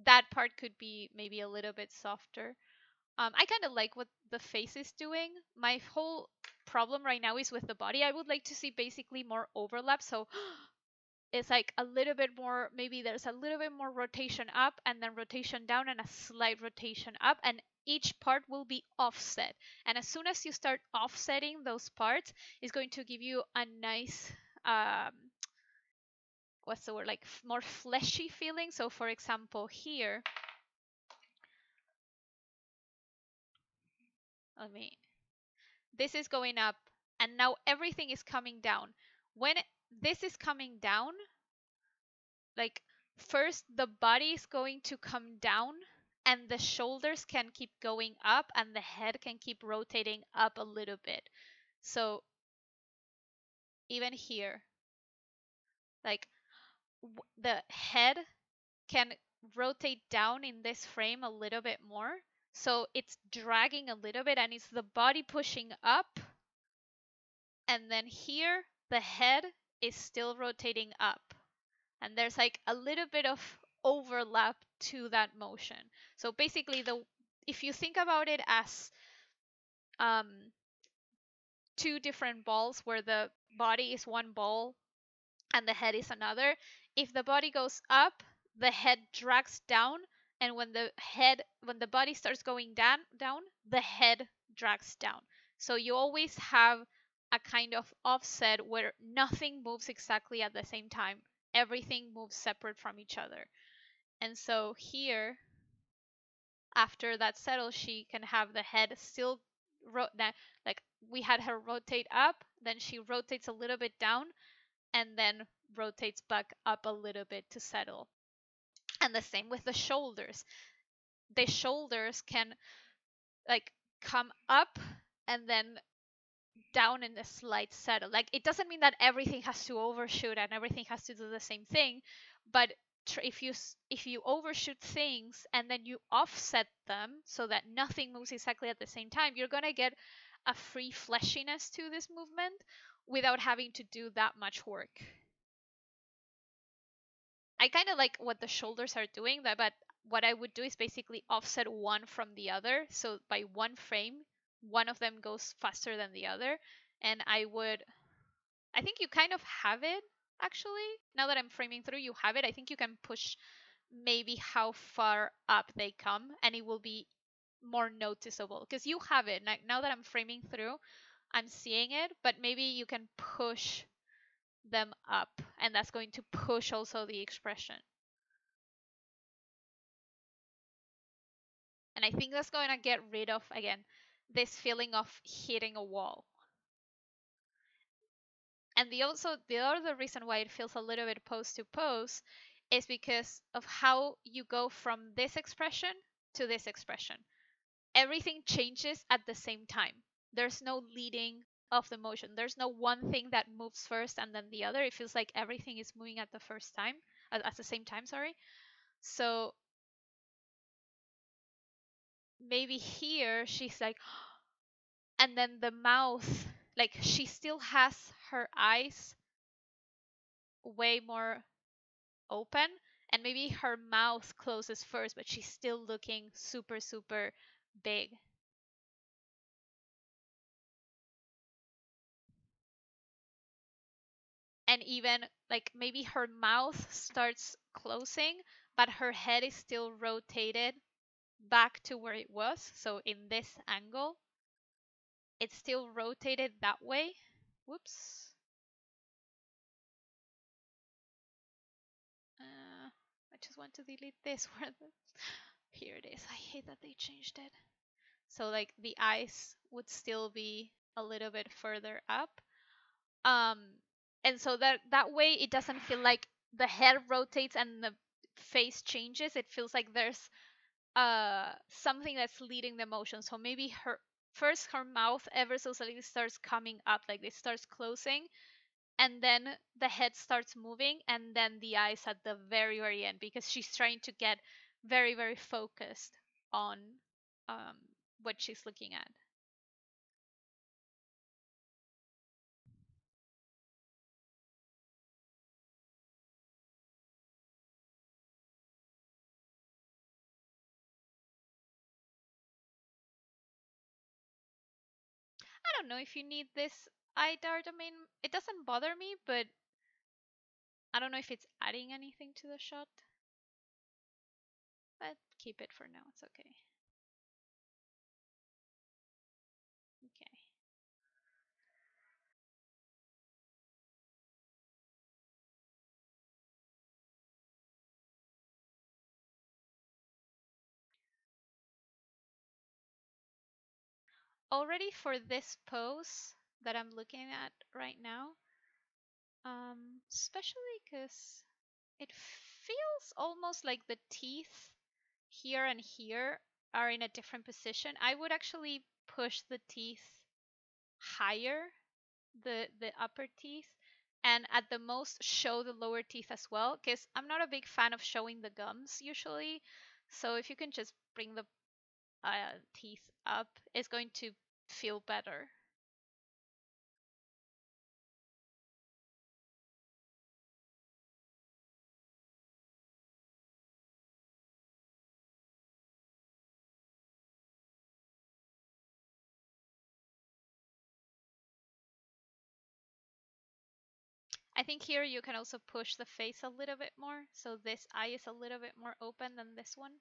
that part could be maybe a little bit softer. I kind of like what the face is doing. My whole problem right now is with the body. I would like to see basically more overlap, so it's like a little bit more, maybe there's a little bit more rotation up and then rotation down and a slight rotation up, and each part will be offset. And as soon as you start offsetting those parts, it's going to give you a nice what's the word, like more fleshy feeling. So for example here, let me this is going up and now everything is coming down. When this is coming down, like first the body is going to come down and the shoulders can keep going up and the head can keep rotating up a little bit. So even here, like the head can rotate down in this frame a little bit more. So it's dragging a little bit and it's the body pushing up. And then here, the head is still rotating up. And there's like a little bit of overlap to that motion. So basically, if you think about it as um, two different balls where the body is one ball and the head is another, if the body goes up, the head drags down, and when the body starts going down, the head drags down. So you always have a kind of offset where nothing moves exactly at the same time. Everything moves separate from each other. And so here, after that settles, she can have the head still like we had her rotate up, then she rotates a little bit down, and then rotates back up a little bit to settle. And the same with the shoulders. The shoulders can like come up and then down in a slight settle. Like it doesn't mean that everything has to overshoot and everything has to do the same thing, but if you overshoot things and then you offset them so that nothing moves exactly at the same time, you're going to get a free fleshiness to this movement without having to do that much work. I kind of like what the shoulders are doing, but what I would do is basically offset one from the other. So by one frame, one of them goes faster than the other. And I think you kind of have it actually. Now that I'm framing through, you have it. I think you can push maybe how far up they come and it will be more noticeable because you have it. Now that I'm framing through, I'm seeing it, but maybe you can push them up and that's going to push also the expression. And I think that's going to get rid of, again, this feeling of hitting a wall. And the other reason why it feels a little bit pose to pose is because of how you go from this expression to this expression. Everything changes at the same time. There's no leading of the motion. There's no one thing that moves first and then the other. It feels like everything is moving at the first time, at the same time, sorry. So maybe here she's like, and then the mouth, like she still has her eyes way more open, and maybe her mouth closes first, but she's still looking super, super big. And even like maybe her mouth starts closing, but her head is still rotated back to where it was. So in this angle, it's still rotated that way. Whoops. I just want to delete this. Here it is. I hate that they changed it. So like the eyes would still be a little bit further up. Um, and so that way it doesn't feel like the head rotates and the face changes. It feels like there's something that's leading the motion. So maybe her mouth ever so slightly starts coming up, like it starts closing, and then the head starts moving, and then the eyes at the very very end because she's trying to get very very focused on um, what she's looking at. I don't know if you need this eye dart. I mean, it doesn't bother me, but I don't know if it's adding anything to the shot. But keep it for now. It's okay. Okay. Already for this pose that I'm looking at right now, especially because it feels almost like the teeth here and here are in a different position. I would actually push the teeth higher, the upper teeth, and at the most show the lower teeth as well, because I'm not a big fan of showing the gums usually. So if you can just bring the teeth up, it's going to feel better. I think here you can also push the face a little bit more. So this eye is a little bit more open than this one,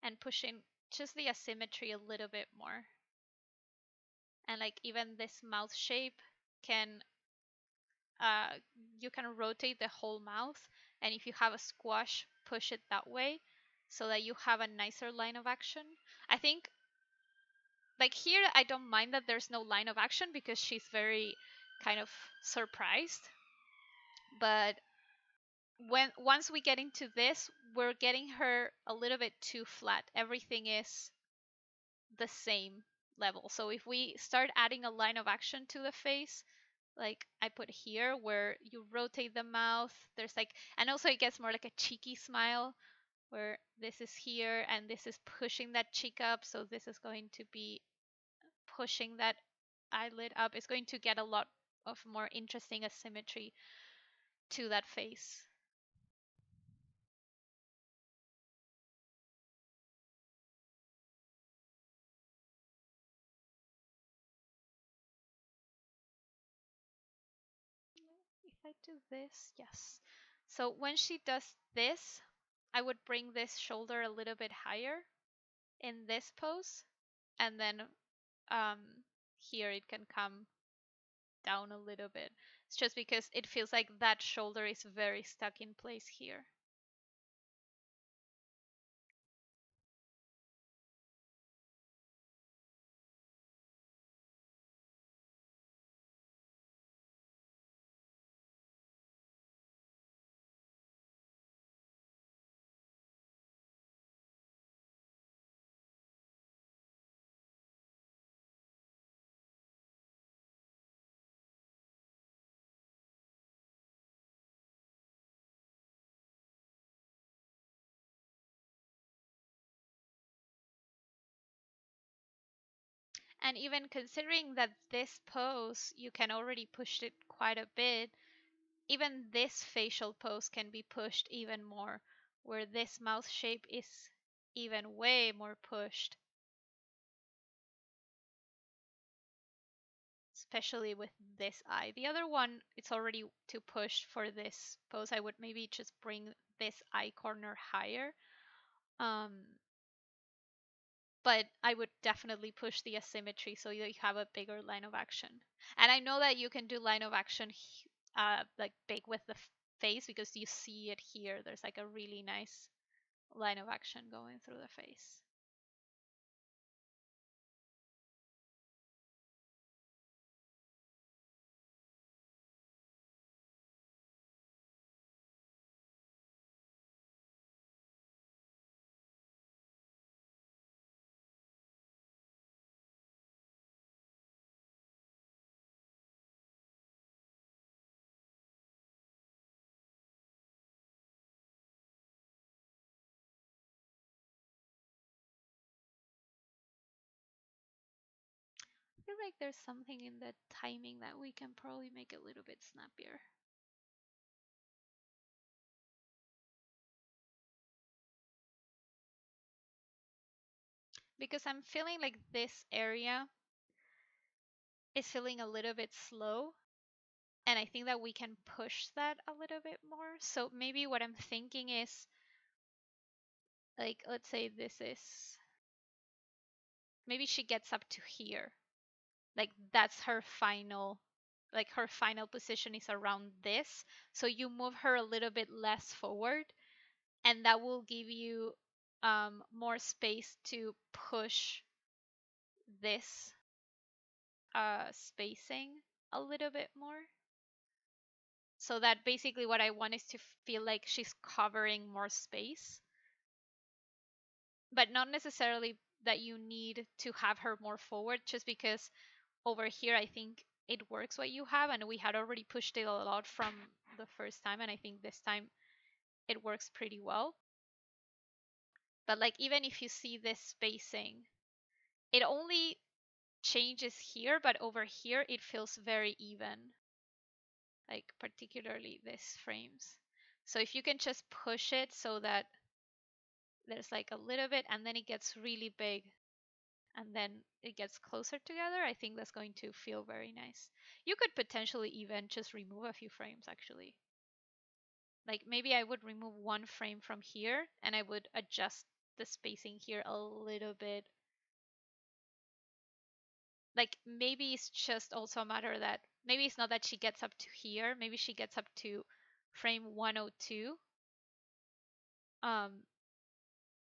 and pushing just the asymmetry a little bit more. And like even this mouth shape can you can rotate the whole mouth, and if you have a squash, push it that way. so that you have a nicer line of action. I think like here I don't mind that there's no line of action because she's very kind of surprised. But when once we get into this, we're getting her a little bit too flat. Everything is the same level. So if we start adding a line of action to the face, like I put here where you rotate the mouth, there's like, and also it gets more like a cheeky smile where this is here and this is pushing that cheek up. So this is going to be pushing that eyelid up. It's going to get a lot of more interesting asymmetry to that face. If I do this, yes. So when she does this, I would bring this shoulder a little bit higher in this pose, and then here it can come down a little bit. It's just because it feels like that shoulder is very stuck in place here. And even considering that this pose, you can already push it quite a bit, even this facial pose can be pushed even more, where this mouth shape is even way more pushed, especially with this eye. The other one, it's already too pushed for this pose. I would maybe just bring this eye corner higher. Um, but I would definitely push the asymmetry so you have a bigger line of action. And I know that you can do line of action like big with the face because you see it here. There's like a really nice line of action going through the face. I feel like there's something in the timing that we can probably make a little bit snappier. Because I'm feeling like this area is feeling a little bit slow. And I think that we can push that a little bit more. So maybe what I'm thinking is like, let's say this is, maybe she gets up to here. Like that's her final, like her final position is around this. So you move her a little bit less forward and that will give you more space to push this spacing a little bit more. So that basically what I want is to feel like she's covering more space, but not necessarily that you need to have her more forward, just because over here I think it works what you have, and we had already pushed it a lot from the first time, and I think this time it works pretty well. But like even if you see this spacing, it only changes here, but over here it feels very even, like particularly this frames. So if you can just push it so that there's like a little bit and then it gets really big and then it gets closer together, I think that's going to feel very nice. You could potentially even just remove a few frames actually. Like maybe I would remove one frame from here and I would adjust the spacing here a little bit. Like maybe it's just also a matter that maybe it's not that she gets up to here, maybe she gets up to frame 102.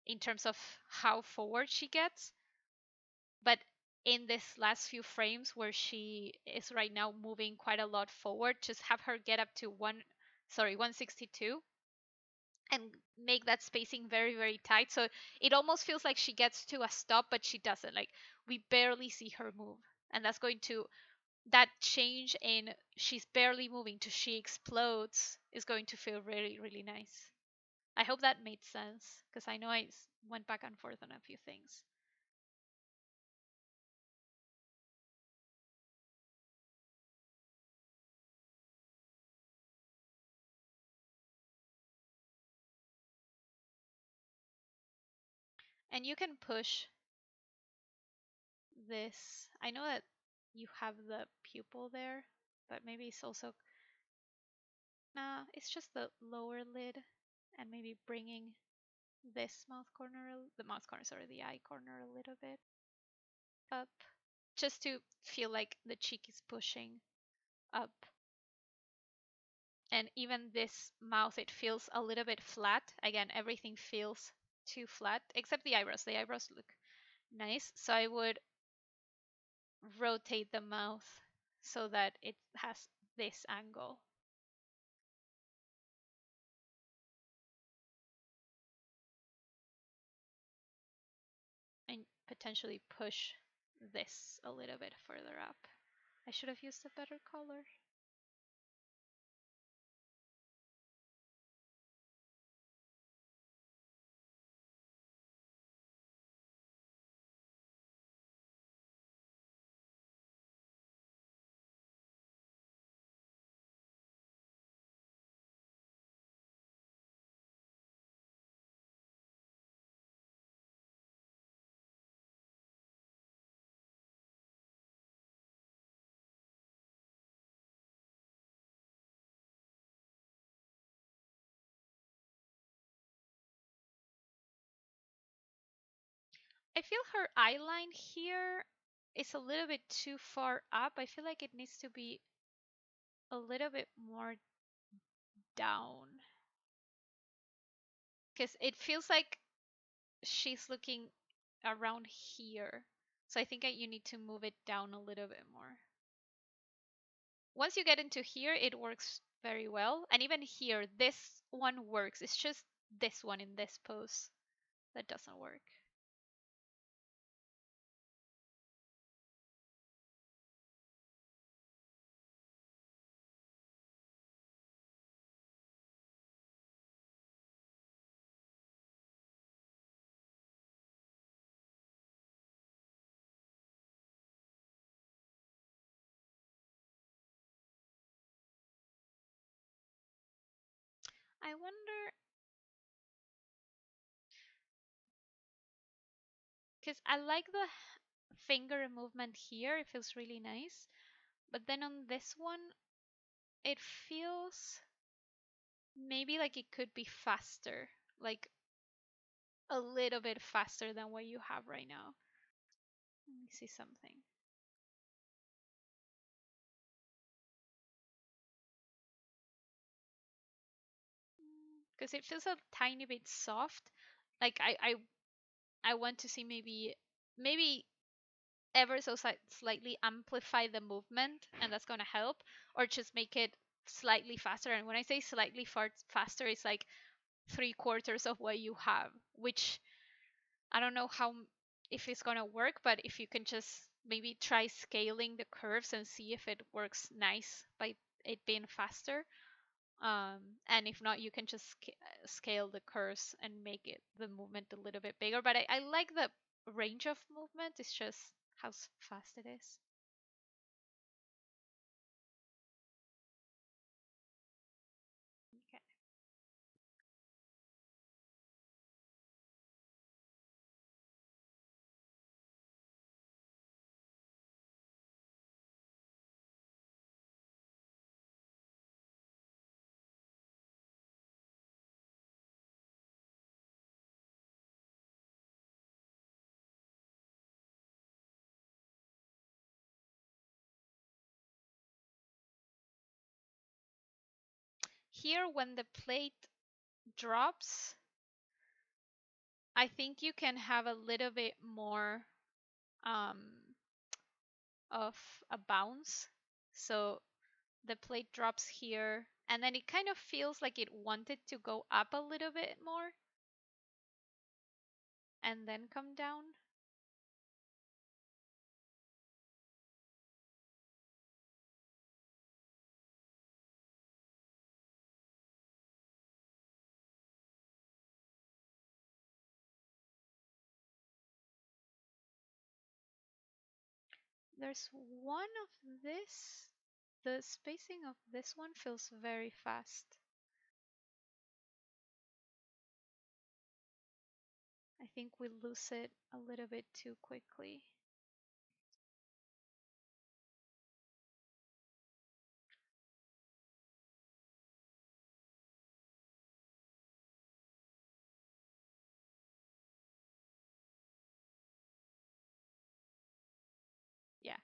in terms of how forward she gets. But in this last few frames where she is right now moving quite a lot forward, just have her get up to 162 and make that spacing very, very tight. So it almost feels like she gets to a stop, but she doesn't. Like we barely see her move. And that's going to, that change in she's barely moving to she explodes is going to feel really, really nice. I hope that made sense because I know I went back and forth on a few things. And you can push this. I know that you have the pupil there, but maybe it's also, nah, it's just the lower lid and maybe bringing this mouth corner, the mouth corner, sorry, the eye corner a little bit up, just to feel like the cheek is pushing up. And even this mouth, it feels a little bit flat. Again, everything feels too flat, except the eyebrows. The eyebrows look nice. So I would rotate the mouth so that it has this angle. And potentially push this a little bit further up. I should have used a better color. I feel her eye line here is a little bit too far up. I feel like it needs to be a little bit more down. Because it feels like she's looking around here. So I think you need to move it down a little bit more. Once you get into here, it works very well. And even here, this one works. It's just this one in this pose that doesn't work. I wonder, because I like the finger movement here. It feels really nice. But then on this one, it feels maybe like it could be faster. Like a little bit faster than what you have right now. Let me see something. Because it feels a tiny bit soft. Like I want to see maybe ever so slightly amplify the movement, and that's gonna help, or just make it slightly faster. And when I say slightly faster, it's like 3/4 of what you have, which I don't know how if it's gonna work, but if you can just maybe try scaling the curves and see if it works nice by it being faster. And if not, you can just scale the curves and make it the movement a little bit bigger. But I like the range of movement. It's just how fast it is. Okay. Here, when the plate drops, I think you can have a little bit more um, of a bounce. So the plate drops here, and then it kind of feels like it wanted to go up a little bit more and then come down. There's one of this. The spacing of this one feels very fast. I think we lose it a little bit too quickly. Yeah,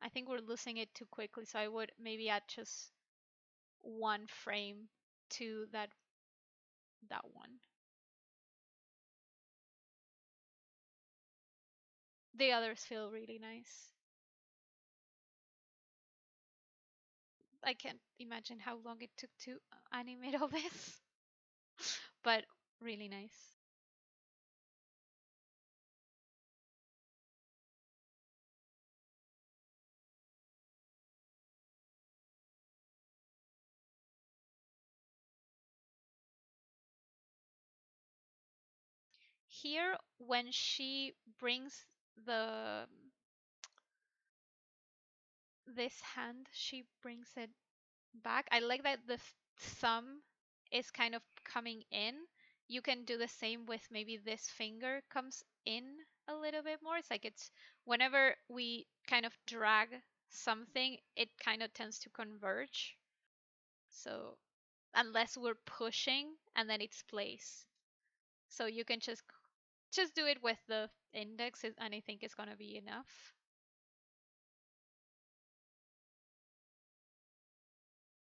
I think we're losing it too quickly, so I would maybe add just one frame to that one. The others feel really nice. I can't imagine how long it took to animate all this, but really nice. Here, when she brings the this hand, she brings it back. I like that the thumb is kind of coming in. You can do the same with maybe this finger comes in a little bit more. It's like it's whenever we kind of drag something, it kind of tends to converge. So unless we're pushing and then it's placed. So you can just do it with the index and I think it's gonna be enough.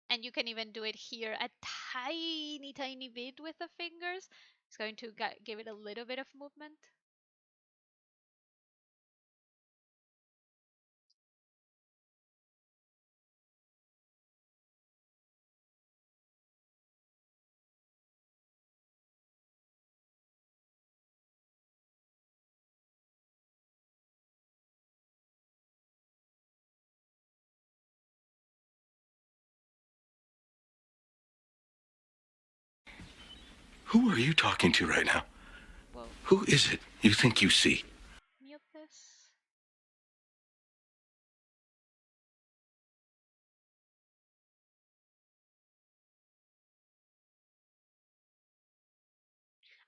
And you can even do it here a tiny bit with the fingers. It's going to give it a little bit of movement. Who are you talking to right now? Whoa. Who is it you think you see? Mute this.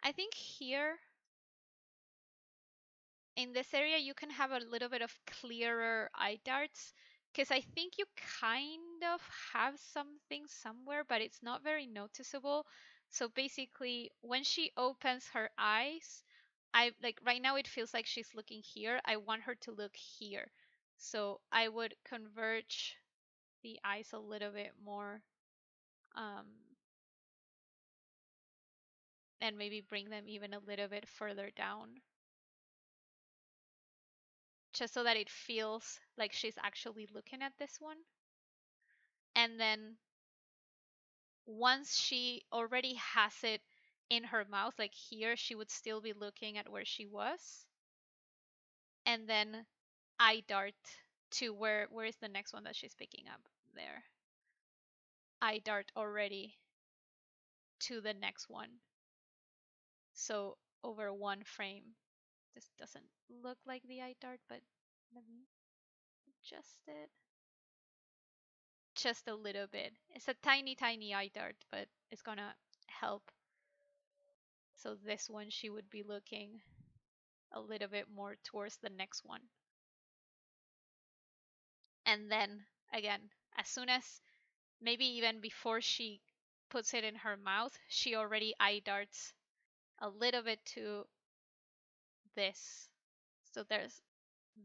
I think here in this area you can have a little bit of clearer eye darts because I think you kind of have something somewhere, but it's not very noticeable. So basically, when she opens her eyes, I like right now it feels like she's looking here. I want her to look here. So I would converge the eyes a little bit more um, and maybe bring them even a little bit further down just so that it feels like she's actually looking at this one. And then once she already has it in her mouth, like here, she would still be looking at where she was. And then eye dart to where is the next one that she's picking up? There. Eye dart already to the next one. So over one frame. This doesn't look like the eye dart, but let me adjust it. Just a little bit. It's a tiny eye dart, but it's gonna help. So this one she would be looking a little bit more towards the next one. And then again, as soon as maybe even before she puts it in her mouth, she already eye darts a little bit to this. So there's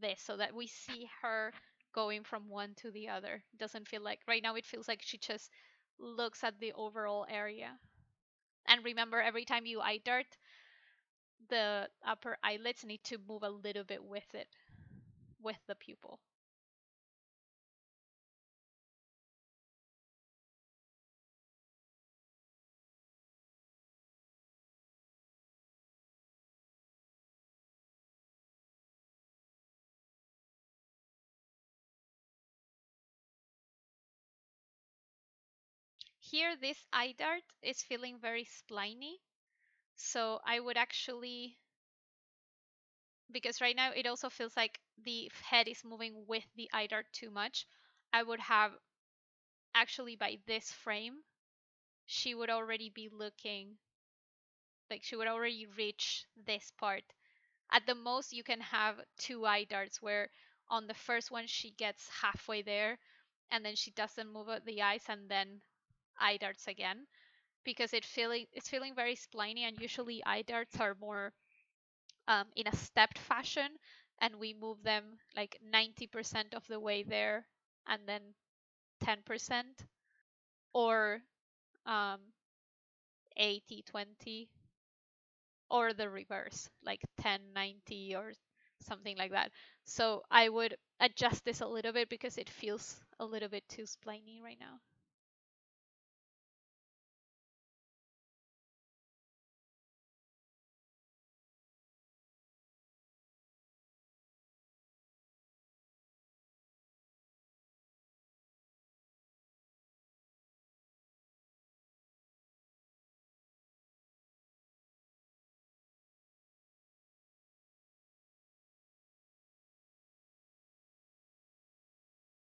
this, so that we see her going from one to the other. It doesn't feel like right now it feels like she just looks at the overall area. And remember, every time you eye dart, the upper eyelids need to move a little bit with it, with the pupil. Here, this eye dart is feeling very spliny. So I would actually, because right now it also feels like the head is moving with the eye dart too much, I would have actually by this frame, she would already be looking like she would already reach this part. At the most, you can have two eye darts where on the first one she gets halfway there and then she doesn't move out the eyes and then eye darts again because it's feeling very spliny and usually eye darts are more in a stepped fashion and we move them like 90% of the way there and then 10% or um, 80-20 or the reverse, like 10-90 or something like that. So I would adjust this a little bit because it feels a little bit too spliny right now.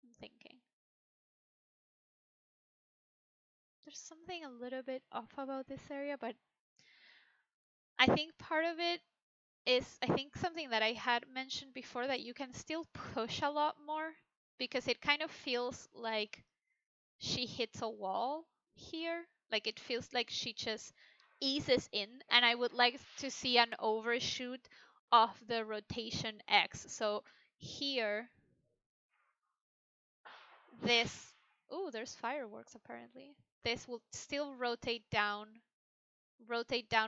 I'm thinking. There's something a little bit off about this area, but I think part of it is I think something that I had mentioned before that you can still push a lot more because it kind of feels like she hits a wall here. Like it feels like she just eases in, and I would like to see an overshoot of the rotation X. So here, this, oh, there's fireworks apparently. This will still rotate down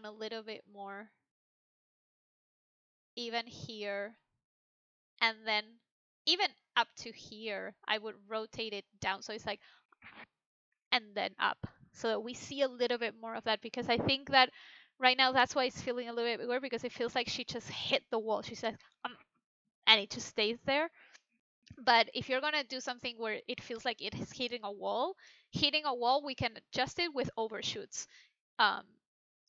a little bit more, even here, and then even up to here, I would rotate it down. So it's like and then up so that we see a little bit more of that because I think that right now that's why it's feeling a little bit weird because it feels like she just hit the wall. She says, and it just stays there. But if you're going to do something where it feels like it is hitting a wall, we can adjust it with overshoots. Um,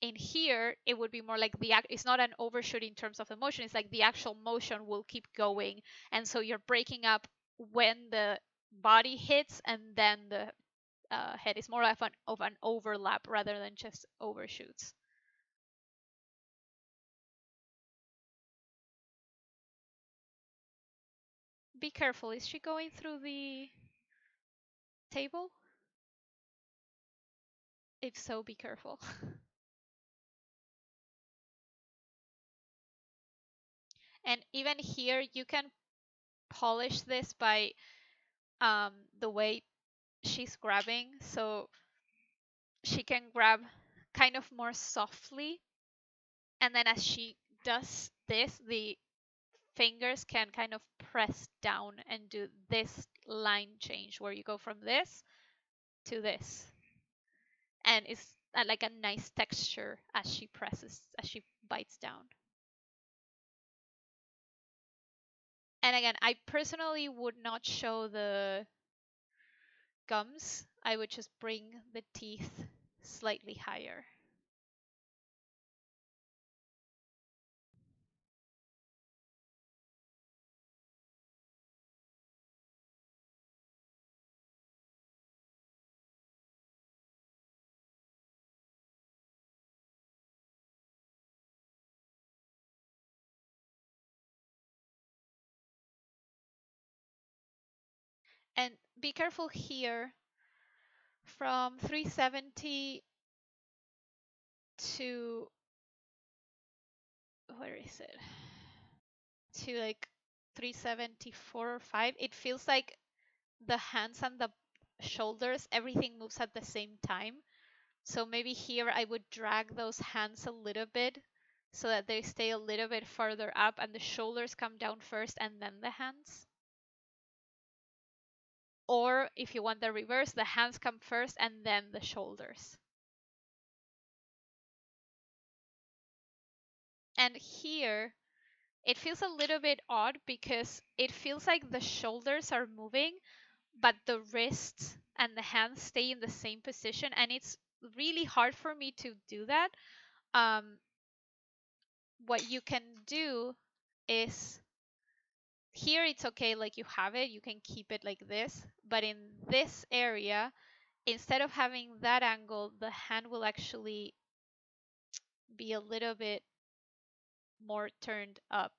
in here, it would be more like it's not an overshoot in terms of the motion. It's like the actual motion will keep going. And so you're breaking up when the body hits and then the head is more of an overlap rather than just overshoots. Be careful. Is she going through the table? If so, be careful. And even here, you can polish this by the way she's grabbing. So she can grab kind of more softly. And then as she does this, the fingers can kind of press down and do this line change where you go from this to this. And it's like a nice texture as she bites down. And again, I personally would not show the gums. I would just bring the teeth slightly higher. And be careful here from 370 to where is it? To like 374 or 5. It feels like the hands and the shoulders, everything moves at the same time. So maybe here I would drag those hands a little bit so that they stay a little bit further up and the shoulders come down first and then the hands. Or if you want the reverse, the hands come first and then the shoulders. And here, it feels a little bit odd because it feels like the shoulders are moving, but the wrists and the hands stay in the same position. And it's really hard for me to do that. Um, what you can do is here it's okay, like you have it, you can keep it like this. But in this area, instead of having that angle, the hand will actually be a little bit more turned up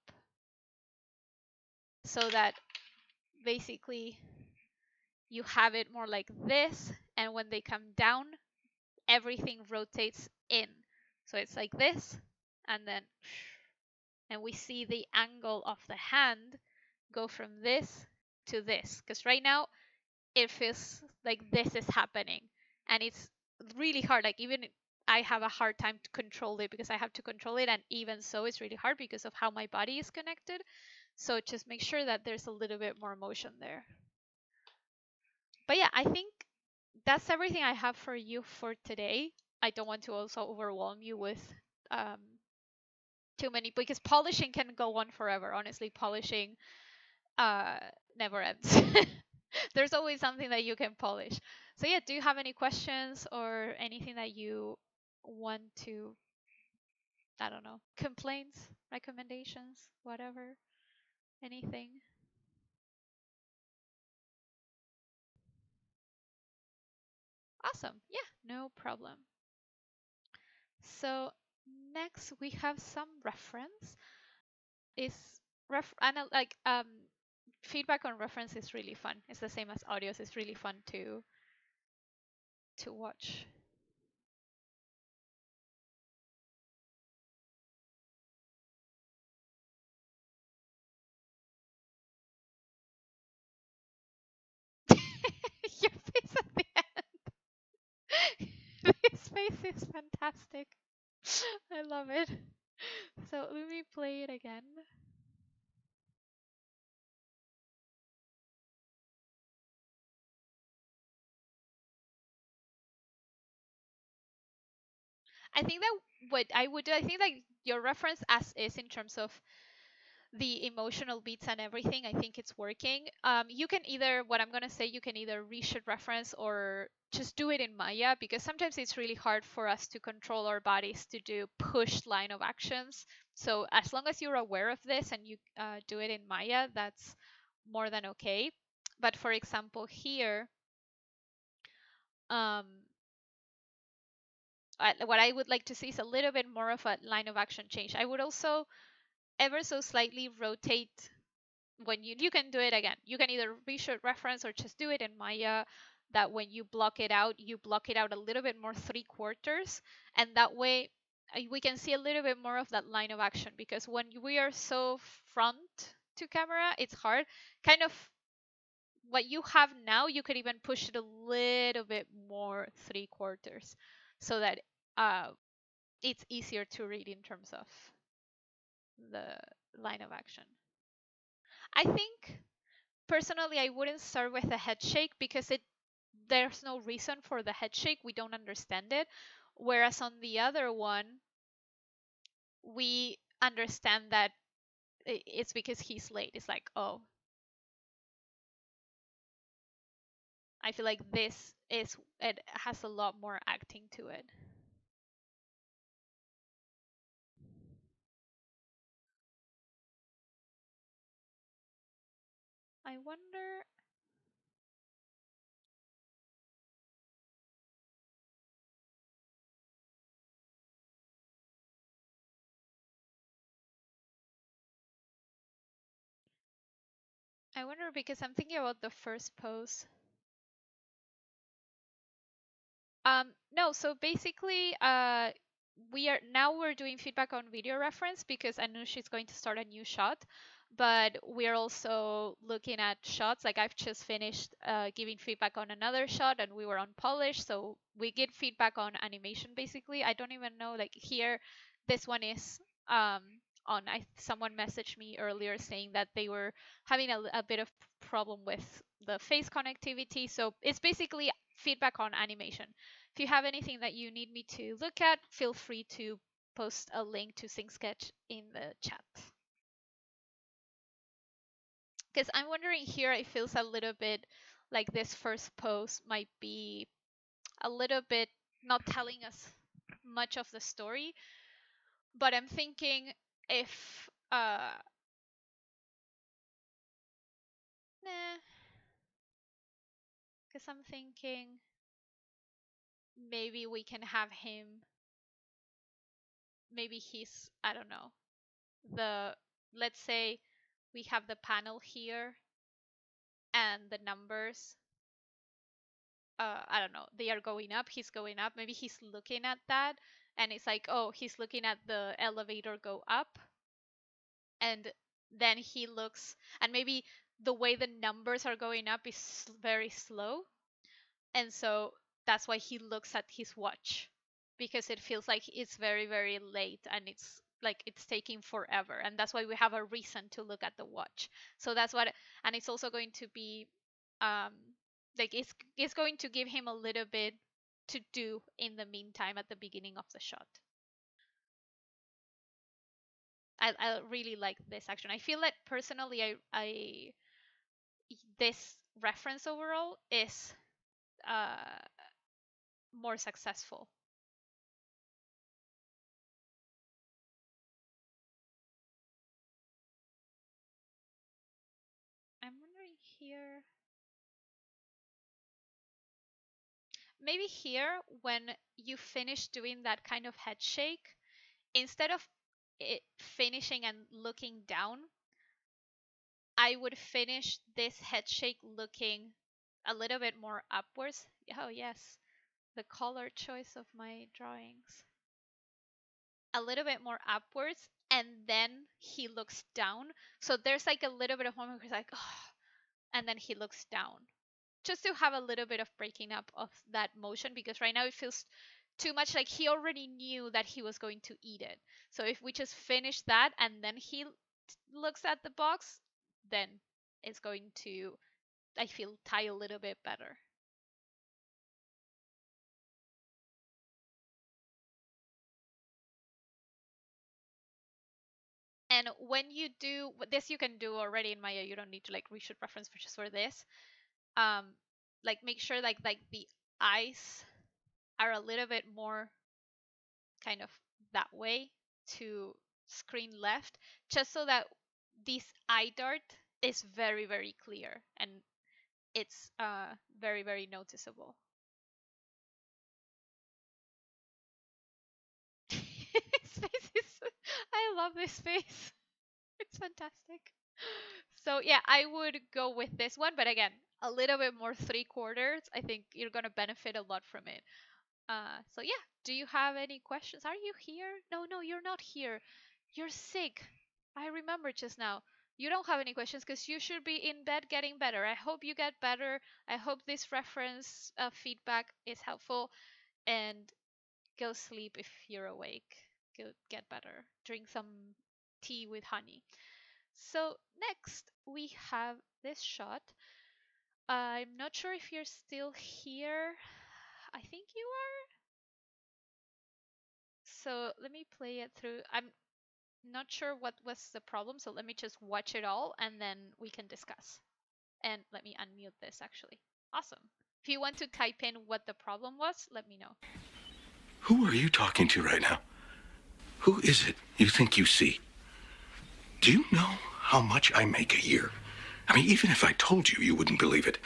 so that basically you have it more like this, and when they come down, everything rotates in. So it's like this, and then, and we see the angle of the hand go from this to this. Because right now, it feels like this is happening, and it's really hard. Like, even I have a hard time to control it because I have to control it, and even so, it's really hard because of how my body is connected. So just make sure that there's a little bit more motion there. But yeah, I think that's everything I have for you for today. I don't want to also overwhelm you with um, too many, because polishing can go on forever. Honestly, polishing uh, never ends. There's always something that you can polish. So yeah, do you have any questions or anything that you want to, I don't know, complaints, recommendations, whatever, anything? Awesome. Yeah, no problem. So next we have some reference. Is like feedback on reference is really fun. It's the same as audios. It's really fun to watch. Your face at the end. This face is fantastic. I love it. So let me play it again. I think that what I would do, I think that your reference as is in terms of the emotional beats and everything, I think it's working. You can either, what I'm gonna say, you can either reshoot reference or just do it in Maya, because sometimes it's really hard for us to control our bodies to do push line of actions. So as long as you're aware of this and you do it in Maya, that's more than okay. But for example, here, um, what I would like to see is a little bit more of a line of action change. I would also ever so slightly rotate when you can do it again. You can either reshoot reference or just do it in Maya, that when you block it out, you block it out a little bit more 3/4, and that way we can see a little bit more of that line of action, because when we are so front to camera, it's hard. Kind of what you have now, you could even push it a little bit more 3/4 so that uh, it's easier to read in terms of the line of action. I think personally I wouldn't start with a head shake because it there's no reason for the head shake. We don't understand it. Whereas on the other one, we understand that it's because he's late. It's like, oh, I feel like it has a lot more acting to it. I wonder I wonder because I'm thinking about the first pose. No, so basically, we're doing feedback on video reference because Anush is going to start a new shot, but we're also looking at shots. Like I've just finished giving feedback on another shot, and we were on polish, so we get feedback on animation. Basically, I don't even know. Like here, this one is um, someone messaged me earlier saying that they were having a bit of problem with the face connectivity. So it's basically feedback on animation. If you have anything that you need me to look at, feel free to post a link to SyncSketch in the chat. Because I'm wondering here, it feels a little bit like this first post might be a little bit not telling us much of the story. But I'm thinking if nah, because I'm thinking maybe we can have him, maybe he's, I don't know, let's say we have the panel here and the numbers, I don't know, they are going up, he's going up, maybe he's looking at that and it's like, oh, he's looking at the elevator go up, and then he looks, and maybe the way the numbers are going up is very slow, and so that's why he looks at his watch, because it feels like it's very very late and it's like it's taking forever, and that's why we have a reason to look at the watch. So that's what, and it's also going to be um like it's going to give him a little bit to do in the meantime at the beginning of the shot. I really like this action. I feel that personally I this reference overall is uh more successful. I'm wondering here, maybe here when you finish doing that kind of head shake, instead of it finishing and looking down, I would finish this head shake looking a little bit more upwards. Oh yes, the color choice of my drawings. A little bit more upwards, and then he looks down. So there's like a little bit of moment where he's like, oh, and then he looks down. Just to have a little bit of breaking up of that motion, because right now it feels too much like he already knew that he was going to eat it. So if we just finish that and then he looks at the box, then it's going to, I feel, tie a little bit better. And when you do this, you can do already in Maya. You don't need to like reshoot reference for just for this. Um, like make sure like the eyes are a little bit more kind of that way to screen left, just so that this eye dart is very very clear and it's very very noticeable. His face is, I love this face. It's fantastic. So yeah, I would go with this one, but again, a little bit more 3/4. I think you're gonna benefit a lot from it. So yeah, do you have any questions? Are you here? No, no, you're not here. You're sick. I remember just now. You don't have any questions because you should be in bed getting better. I hope you get better. I hope this reference feedback is helpful. And go sleep if you're awake. Go get better. Drink some tea with honey. So next we have this shot. I'm not sure if you're still here. I think you are. So let me play it through. I'm not sure what was the problem, so let me just watch it all and then we can discuss. And let me unmute this actually. Awesome. If you want to type in what the problem was, let me know. Who are you talking to right now? Who is it you think you see? Do you know how much I make a year? I mean, even if I told you, you wouldn't believe it.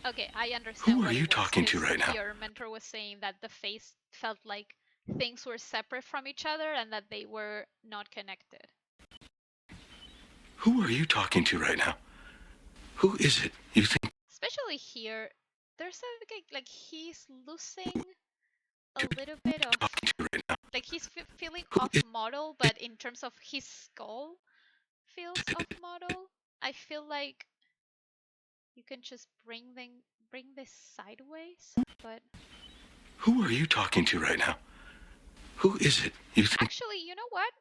Okay, I understand. Who are what you it was, talking to 'cause right now? your mentor was saying that the face felt like things were separate from each other and that they were not connected. Who are you talking to right now? Who is it you think Especially here, there's a like he's losing a little bit of, talking to right now? like he's feeling Who off is model, but in terms of his skull feels off model. I feel like you can just bring this sideways, but Who are you talking to right now? Who is it you think actually, you know what?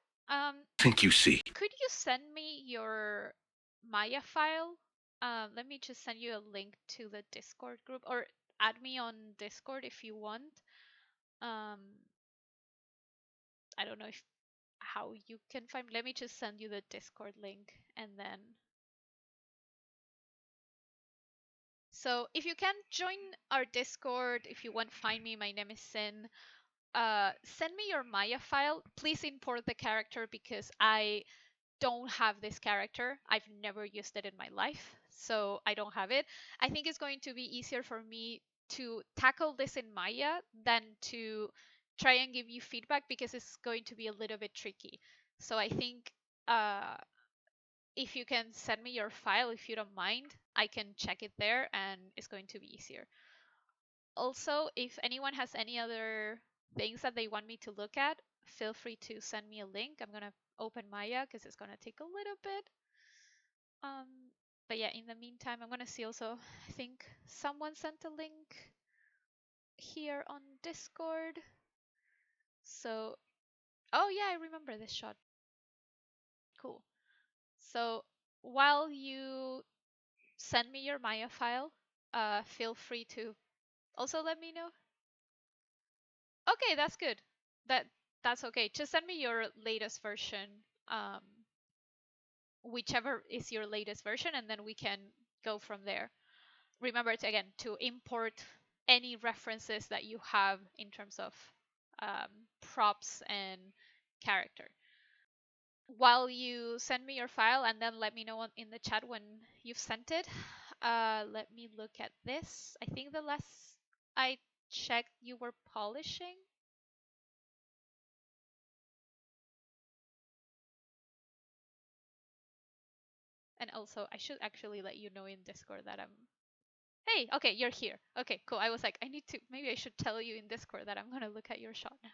Think you see. Could you send me your Maya file? Let me just send you a link to the Discord group, or add me on Discord if you want. Um, I don't know if how you can find. Let me just send you the Discord link, and then. So if you can join our Discord, if you want, find me. My name is Cin. Send me your Maya file. Please import the character because I don't have this character. I've never used it in my life, so I don't have it. I think it's going to be easier for me to tackle this in Maya than to try and give you feedback because it's going to be a little bit tricky. So I think uh, if you can send me your file, if you don't mind, I can check it there and it's going to be easier. Also, if anyone has any other things that they want me to look at, feel free to send me a link. I'm gonna open Maya because it's gonna take a little bit. Um, but yeah, in the meantime, I'm gonna see also. I think someone sent a link here on Discord. So, oh yeah, I remember this shot. Cool. So while you send me your Maya file, feel free to also let me know. Okay, that's good. That that's okay. Just send me your latest version, um, whichever is your latest version, and then we can go from there. Remember to again to import any references that you have in terms of props and character. While you send me your file, and then let me know in the chat when you've sent it. Let me look at this. I think the last I checked, you were polishing. And also, I should actually let you know in Discord that I'm. Hey, okay, you're here. Okay, cool. I was like, I need to. Maybe I should tell you in Discord that I'm gonna look at your shot now.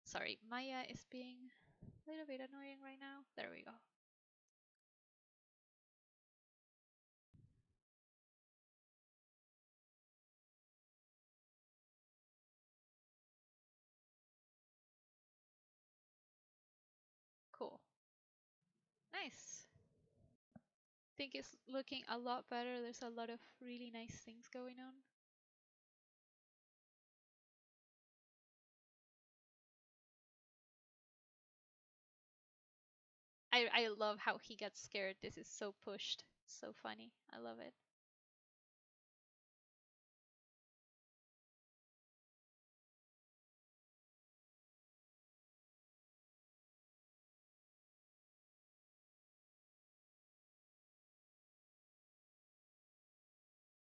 Sorry, Maya is being a little bit annoying right now. There we go. Cool. Nice. Think it's looking a lot better. There's a lot of really nice things going on. I love how he gets scared. This is so pushed. So funny. I love it.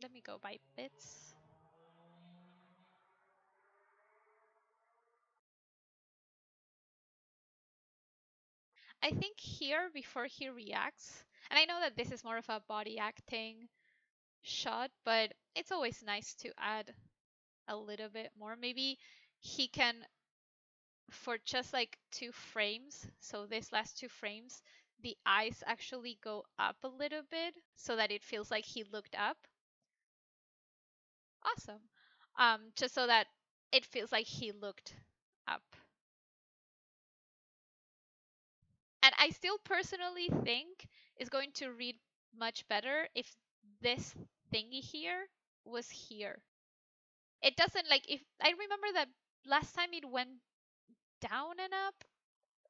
Let me go by bits. I think here, before he reacts, and I know that this is more of a body acting shot, but it's always nice to add a little bit more. Maybe he can, for just like 2 frames, so this last 2 frames, the eyes actually go up a little bit so that it feels like he looked up. Awesome. Just so that it feels like he looked up. And I still personally think it's going to read much better if this thingy here was here. It doesn't like if I remember that last time it went down and up,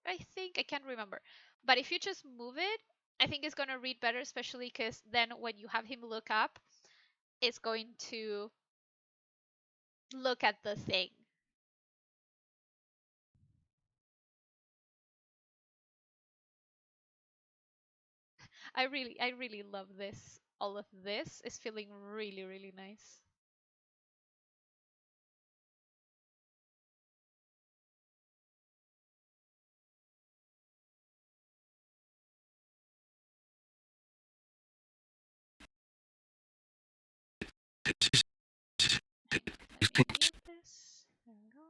I think. I can't remember. But if you just move it, I think it's going to read better, especially because then when you have him look up, it's going to look at the thing. I really love this. All of this is feeling really, really nice. You Let me think move this. There we go.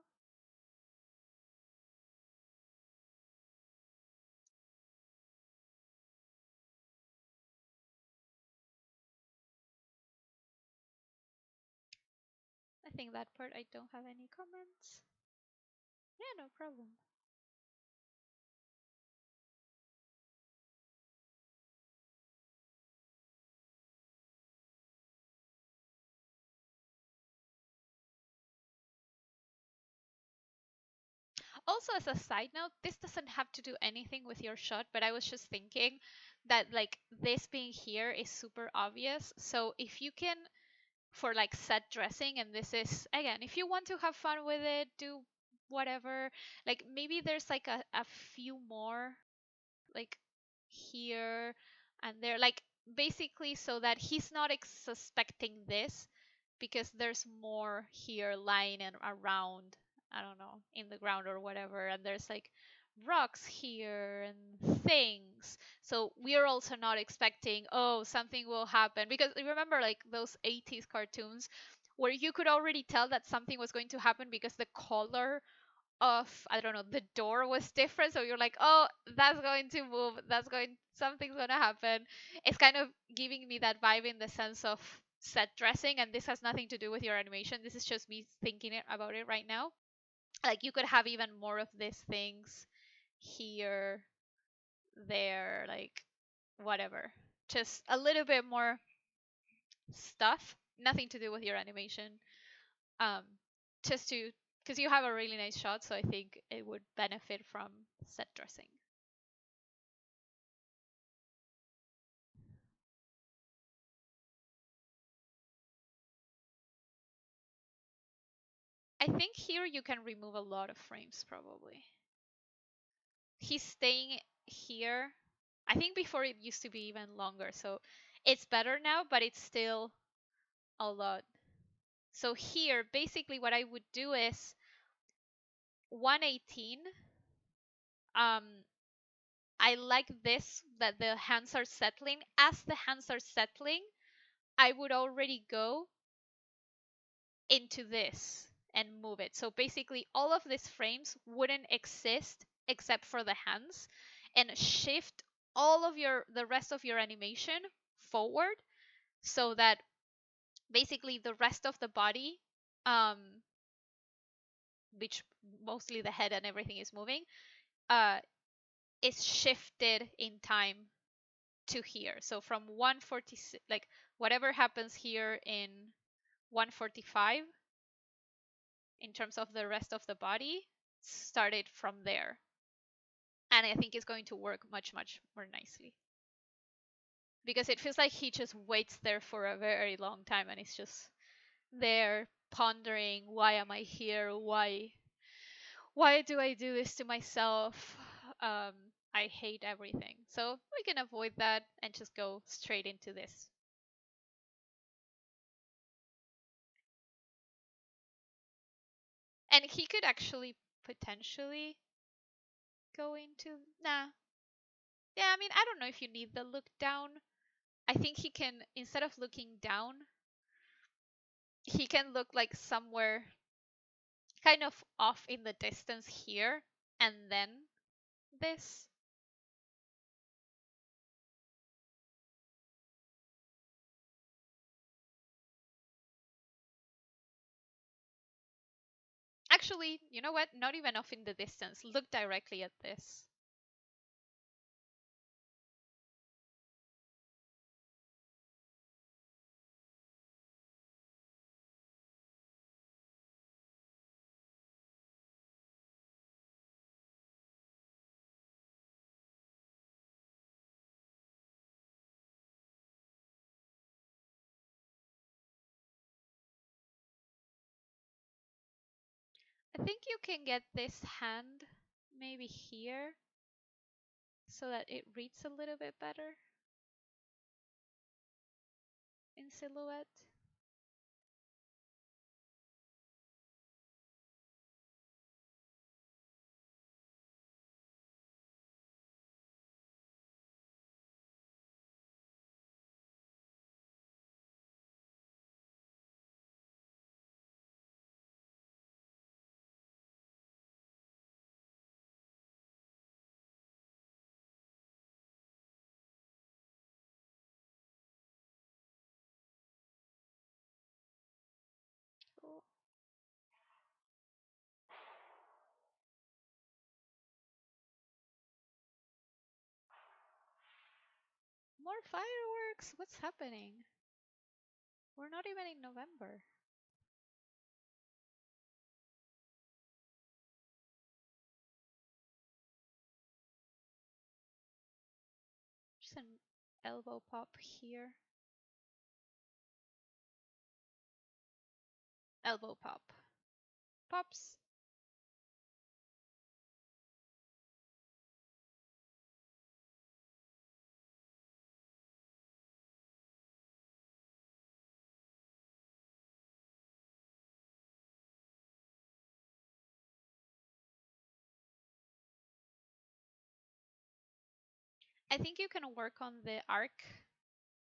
I think that part I don't have any comments. Yeah, no problem. also, as a side note, this doesn't have to do anything with your shot, but I was just thinking that like this being here is super obvious. So if you can, for like set dressing, and this is again, if you want to have fun with it, do whatever. Like maybe there's like a few more like here and there, like basically so that he's not suspecting this because there's more here lying and around, I don't know, in the ground or whatever, and there's like rocks here and things. So we're also not expecting, oh, something will happen, because remember like those 80s cartoons where you could already tell that something was going to happen because the color of, I don't know, the door was different. So you're like, oh, that's going to move. That's going, something's going to happen. It's kind of giving me that vibe in the sense of set dressing. And this has nothing to do with your animation. This is just me thinking about it right now. Like you could have even more of these things here, there, like whatever. Just a little bit more stuff. Nothing to do with your animation. um, just to, because you have a really nice shot, so I think it would benefit from set dressing. I think here you can remove a lot of frames probably. He's staying here. I think before it used to be even longer, so it's better now, but it's still a lot. So here, basically what I would do is 118. Um, I like this, that the hands are settling. As the hands are settling, I would already go into this and move it. So basically all of these frames wouldn't exist except for the hands, and shift all of your the rest of your animation forward so that basically the rest of the body, um which mostly the head and everything is moving, uh is shifted in time to here. So from 146, like whatever happens here in 145 in terms of the rest of the body started from there. And I think it's going to work much, much more nicely. Because it feels like he just waits there for a very long time and it's just there pondering, why am I here? Why do I do this to myself? Um, I hate everything. So we can avoid that and just go straight into this. And he could actually potentially go into, nah. Yeah, I mean, I don't know if you need the look down. I think he can, instead of looking down, he can look like somewhere kind of off in the distance here, and then this. Actually, you know what? Not even off in the distance. Look directly at this. I think you can get this hand maybe here so that it reads a little bit better in silhouette. Cool. More fireworks! What's happening? We're not even in November. Just an elbow pop here. Elbow pop. Pops. I think you can work on the arc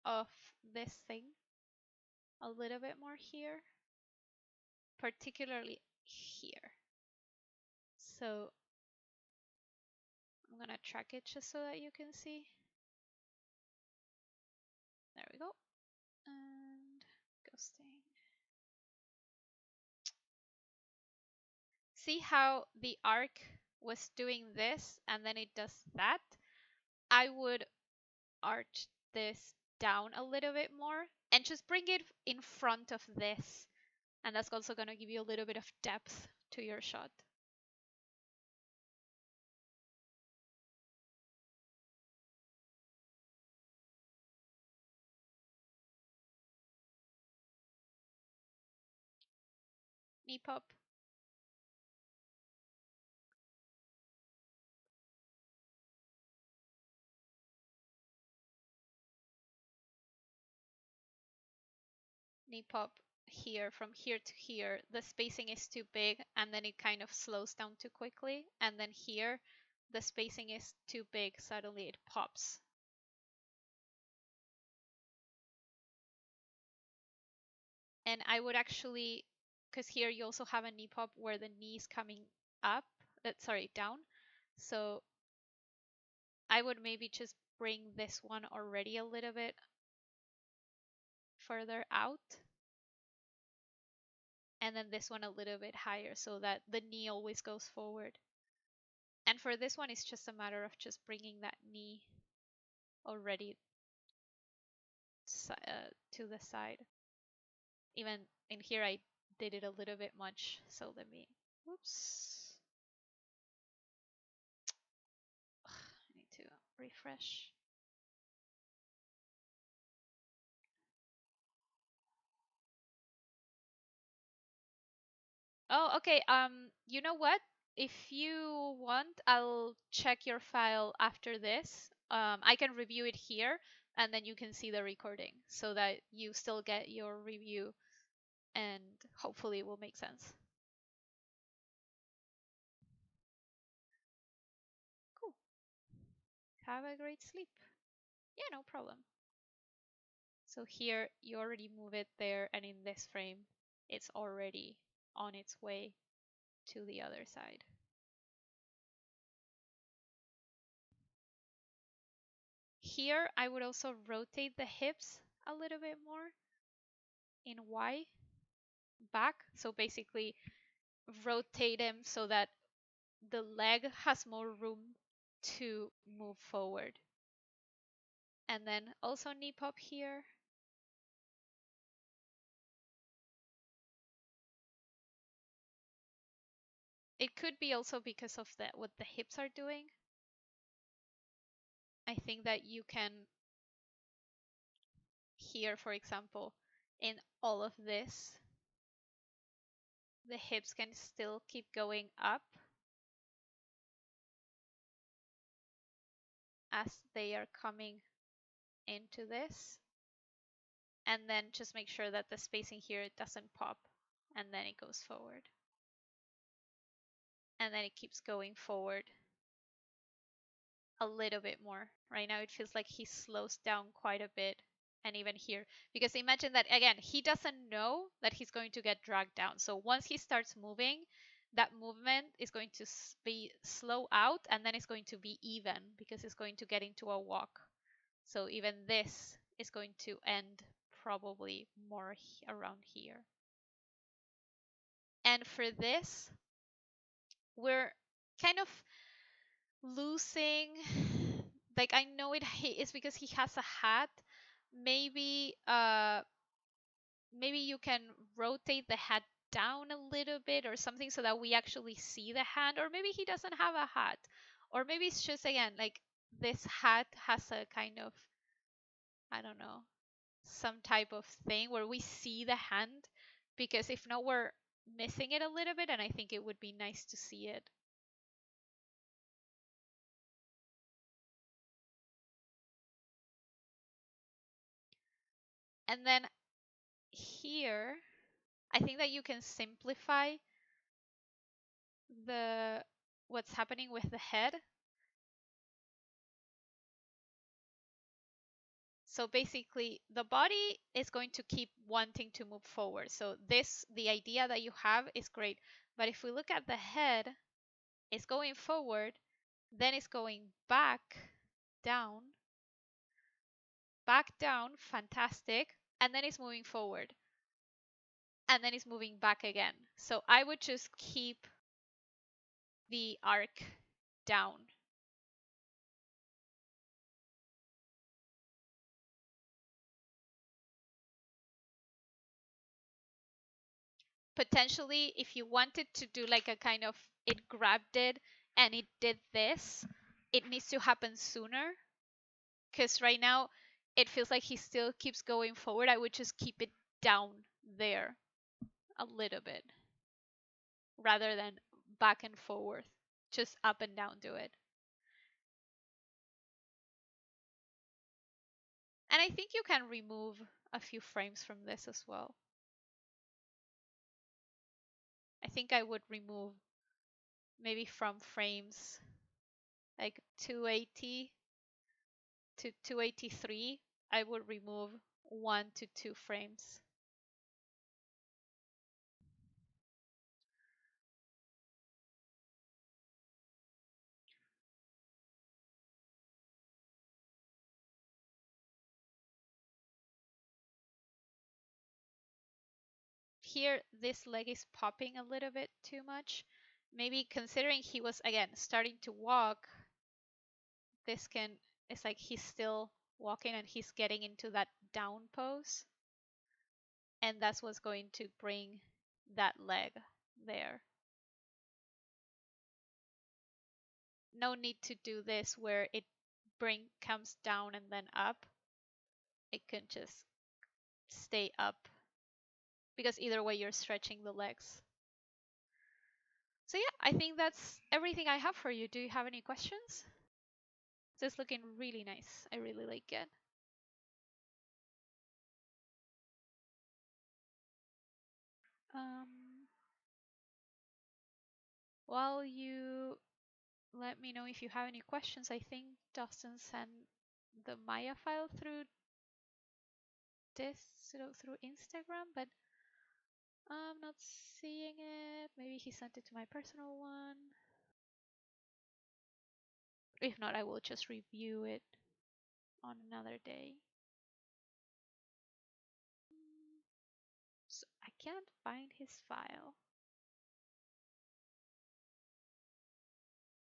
of this thing a little bit more here, particularly here. So I'm gonna track it just so that you can see. There we go. And ghosting. See how the arc was doing this and then it does that? I would arch this down a little bit more and just bring it in front of this. And that's also going to give you a little bit of depth to your shot. Knee pop. Knee pop here, from here to here. The spacing is too big and then it kind of slows down too quickly. And then here, the spacing is too big, suddenly it pops. And I would actually, because here you also have a knee pop where the knee is coming up, sorry, down. So I would maybe just bring this one already a little bit further out. And then this one a little bit higher so that the knee always goes forward. And for this one, it's just a matter of just bringing that knee already to the side. Even in here, I did it a little bit much. So let me, whoops. I need to refresh. Oh, okay. You know what? If you want, I'll check your file after this. I can review it here and then you can see the recording so that you still get your review and hopefully it will make sense. Cool. Have a great sleep. Yeah, no problem. So here you already move it there and in this frame, it's already on its way to the other side. Here, I would also rotate the hips a little bit more in Y back. So basically rotate them so that the leg has more room to move forward. And then also knee pop here. It could be also because of what the hips are doing. I think that you can here, for example, in all of this, the hips can still keep going up as they are coming into this. And then just make sure that the spacing here doesn't pop and then it goes forward. And then it keeps going forward a little bit more. Right now it feels like he slows down quite a bit. And even here, because imagine that again, he doesn't know that he's going to get dragged down. So once he starts moving, that movement is going to be slow out and then it's going to be even because it's going to get into a walk. So even this is going to end probably more around here. And for this, we're kind of losing, like I know it's because he has a hat. Maybe maybe you can rotate the hat down a little bit or something so that we actually see the hand, or maybe he doesn't have a hat, or maybe it's just again like this hat has a kind of, I don't know, some type of thing where we see the hand, because if not, we're missing it a little bit, and I think it would be nice to see it. And then here, I think that you can simplify the what's happening with the head. So basically, the body is going to keep wanting to move forward. So the idea that you have is great. But if we look at the head, it's going forward, then it's going down, back down, fantastic, and then it's moving forward, and then it's moving back again. So I would just keep the arc down. Potentially, if you wanted to do like a kind of, it grabbed it and it did this, it needs to happen sooner, because right now it feels like he still keeps going forward. I would just keep it down there a little bit rather than back and forward. Just up and down do it. And I think you can remove a few frames from this as well. I think I would remove maybe from frames like 280 to 283. I would remove 1 to 2 frames. Here, this leg is popping a little bit too much. Maybe considering he was, again, starting to walk, this can, it's like he's still walking and he's getting into that down pose. And that's what's going to bring that leg there. No need to do this where it comes down and then up. It can just stay up, because either way you're stretching the legs. So yeah, I think that's everything I have for you. Do you have any questions? This is looking really nice. I really like it. Um, while you let me know if you have any questions, I think Dustin sent the Maya file through through Instagram, but I'm not seeing it. Maybe he sent it to my personal one. If not, I will just review it on another day. So I can't find his file.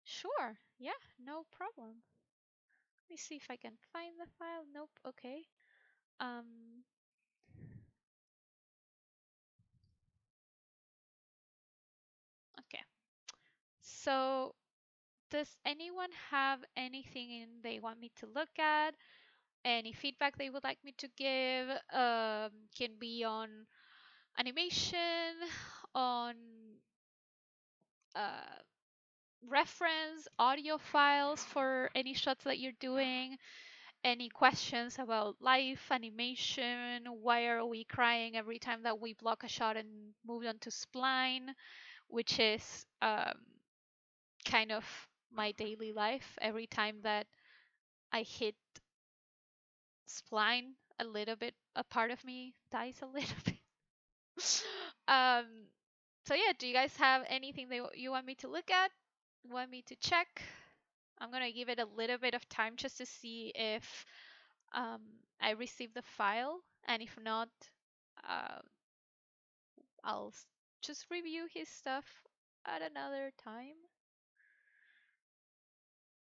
Sure, yeah, no problem. Let me see if I can find the file. Nope, okay. Um, okay. So does anyone have anything they want me to look at? Any feedback they would like me to give? Can be on animation, on uh, reference, audio files for any shots that you're doing, any questions about life, animation, why are we crying every time that we block a shot and move on to spline, which is kind of my daily life. Every time that I hit spline a little bit, a part of me dies a little bit. um, so yeah, do you guys have anything that you want me to look at? Want me to check? I'm gonna give it a little bit of time just to see if I received the file, and if not, uh, I'll just review his stuff at another time.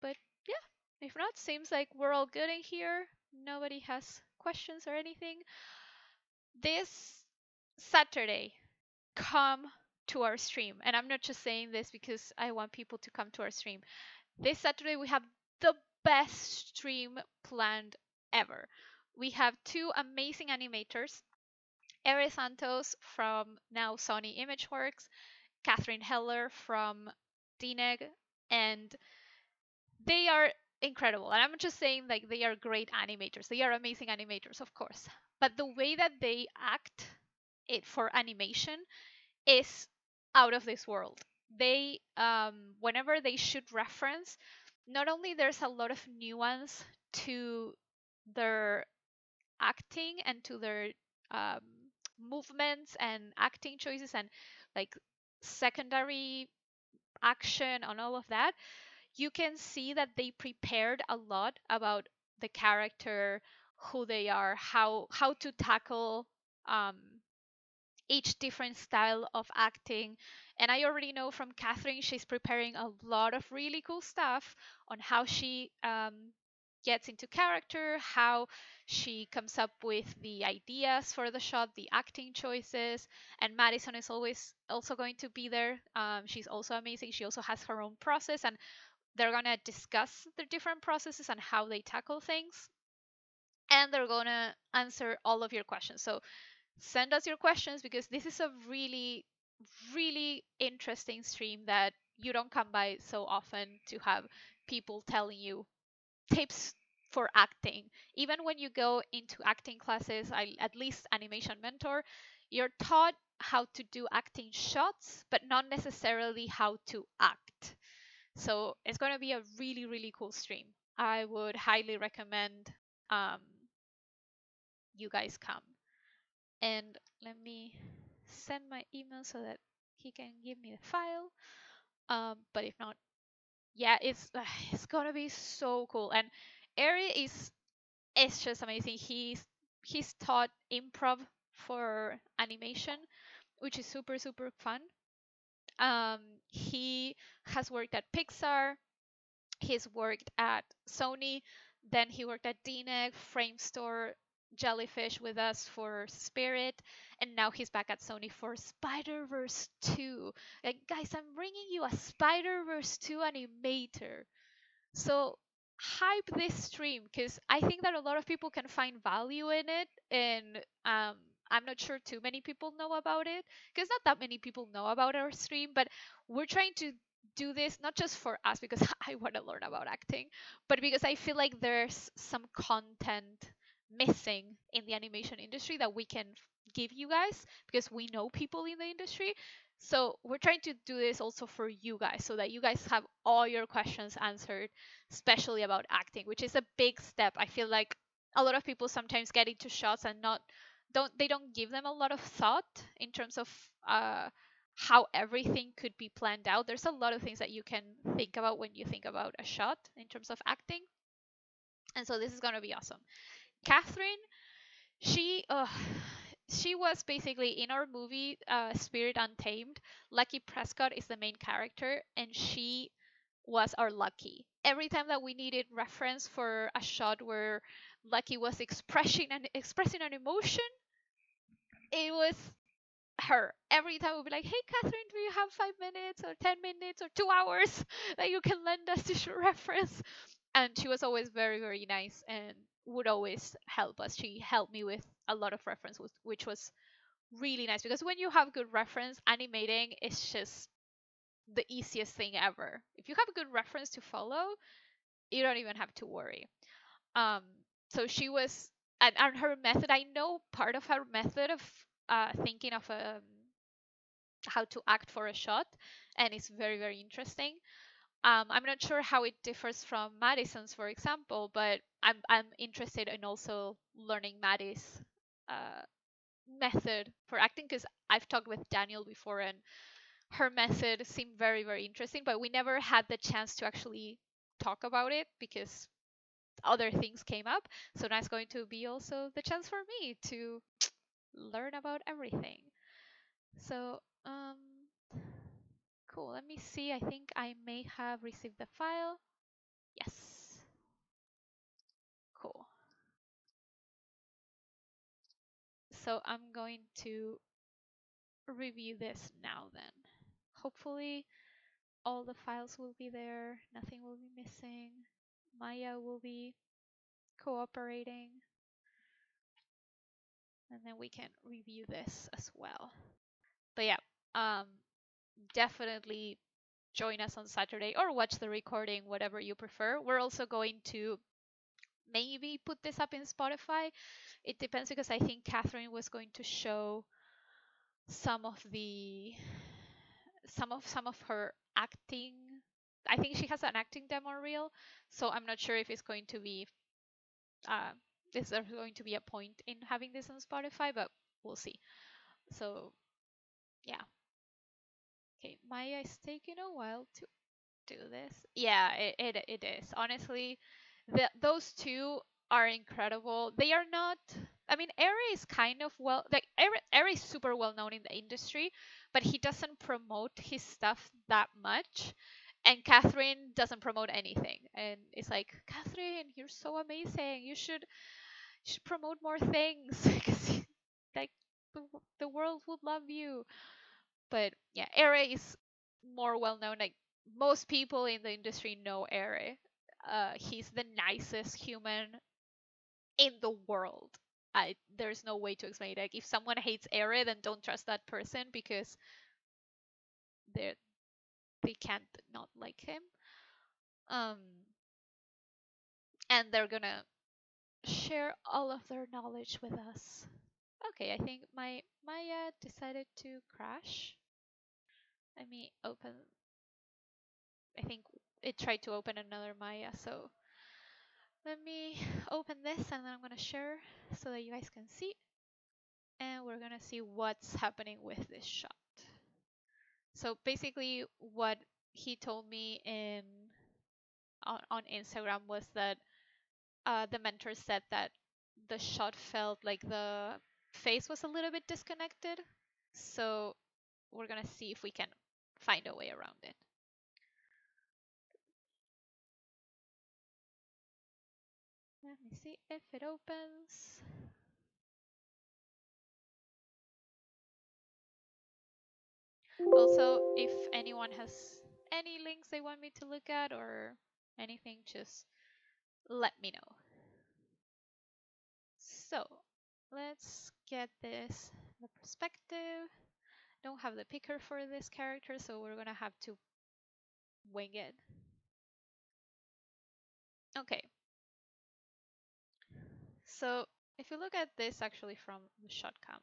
But yeah, if not, seems like we're all good in here. Nobody has questions or anything. This Saturday, come to our stream. And I'm not just saying this because I want people to come to our stream. This Saturday, we have the best stream planned ever. We have two amazing animators, Eri Santos from now Sony Imageworks, Catherine Heller from DNEG, and they are incredible. And I'm just saying, like, they are great animators. They are amazing animators, of course. But the way that they act it for animation is out of this world. They, whenever they shoot reference, not only there's a lot of nuance to their acting and to their um, movements and acting choices and like secondary action and all of that, you can see that they prepared a lot about the character, who they are, how to tackle um, each different style of acting. And I already know from Catherine, she's preparing a lot of really cool stuff on how she gets into character, how she comes up with the ideas for the shot, the acting choices. And Madison is always also going to be there. She's also amazing. She also has her own process, and they're going to discuss the different processes and how they tackle things. And they're going to answer all of your questions. So send us your questions, because this is a really, really interesting stream that you don't come by so often, to have people telling you tips for acting. Even when you go into acting classes, at least Animation Mentor, you're taught how to do acting shots, but not necessarily how to act. So it's going to be a really, really cool stream. I would highly recommend um, you guys come. And let me send my email so that he can give me the file. But if not, yeah, it's gonna be so cool. And Ari is just amazing. He's taught improv for animation, which is super super fun. He has worked at Pixar. He's worked at Sony, then he worked at DNEG, Framestore, Jellyfish with us for Spirit, and now he's back at Sony for Spider-Verse 2. Like, guys, I'm bringing you a Spider-Verse 2 animator. So hype this stream, because I think that a lot of people can find value in it, and I'm not sure too many people know about it, because not that many people know about our stream. But we're trying to do this not just for us, because I want to learn about acting, but because I feel like there's some content missing in the animation industry that we can give you guys, because we know people in the industry. So we're trying to do this also for you guys, so that you guys have all your questions answered, especially about acting, which is a big step. I feel like a lot of people sometimes get into shots and don't give them a lot of thought in terms of how everything could be planned out. There's a lot of things that you can think about when you think about a shot in terms of acting, and so this is gonna be awesome. Catherine, she she was basically in our movie Spirit Untamed. Lucky Prescott is the main character, and she was our Lucky. Every time that we needed reference for a shot where Lucky was expressing an emotion, it was her. Every time we'd be like, "Hey, Catherine, do you have 5 minutes or 10 minutes or 2 hours that you can lend us to reference?" And she was always very, very nice and would always help us. She helped me with a lot of reference, which was really nice, because when you have good reference, animating is just the easiest thing ever. If you have a good reference to follow, you don't even have to worry. Um, so she was, and her method, I know part of her method of thinking of how to act for a shot, and it's very, very interesting. I'm not sure how it differs from Madison's, for example, but I'm interested in also learning Maddie's uh, method for acting, because I've talked with Daniel before, and her method seemed very, very interesting, but we never had the chance to actually talk about it because other things came up. So that's going to be also the chance for me to learn about everything. So, cool. Let me see. I think I may have received the file. Yes. Cool. So I'm going to review this now then. Hopefully all the files will be there. Nothing will be missing. Maya will be cooperating, and then we can review this as well. But yeah, um, definitely join us on Saturday or watch the recording, whatever you prefer. We're also going to maybe put this up in Spotify. It depends because I think Catherine was going to show some of the some of her acting. I think she has an acting demo reel, so I'm not sure if it's going to be uh, is there going to be a point in having this on Spotify, but we'll see. So yeah, okay, Maya is taking a while to do this. Yeah, it is. Honestly, those two are incredible. They are not. I mean, Eri is kind of well, like Eri is super well known in the industry, but he doesn't promote his stuff that much. And Catherine doesn't promote anything, and it's like, Catherine, you're so amazing. You should promote more things because like the, the world would love you. But yeah, Eri is more well known. Like most people in the industry know Eri. He's the nicest human in the world. There's no way to explain it. Like if someone hates Eri, then don't trust that person because they they can't not like him. Um, and they're gonna share all of their knowledge with us. Okay, I think my Maya decided to crash. Let me open. I think it tried to open another Maya, so let me open this and then I'm gonna share so that you guys can see. And we're gonna see what's happening with this shot. So basically, what he told me in on Instagram was that the mentor said that the shot felt like the face was a little bit disconnected. So we're gonna see if we can find a way around it. Let me see if it opens. Also, if anyone has any links they want me to look at or anything, just let me know. So let's get this the perspective. Don't have the picker for this character, so we're gonna have to wing it. Okay, so if you look at this actually from the shot cam,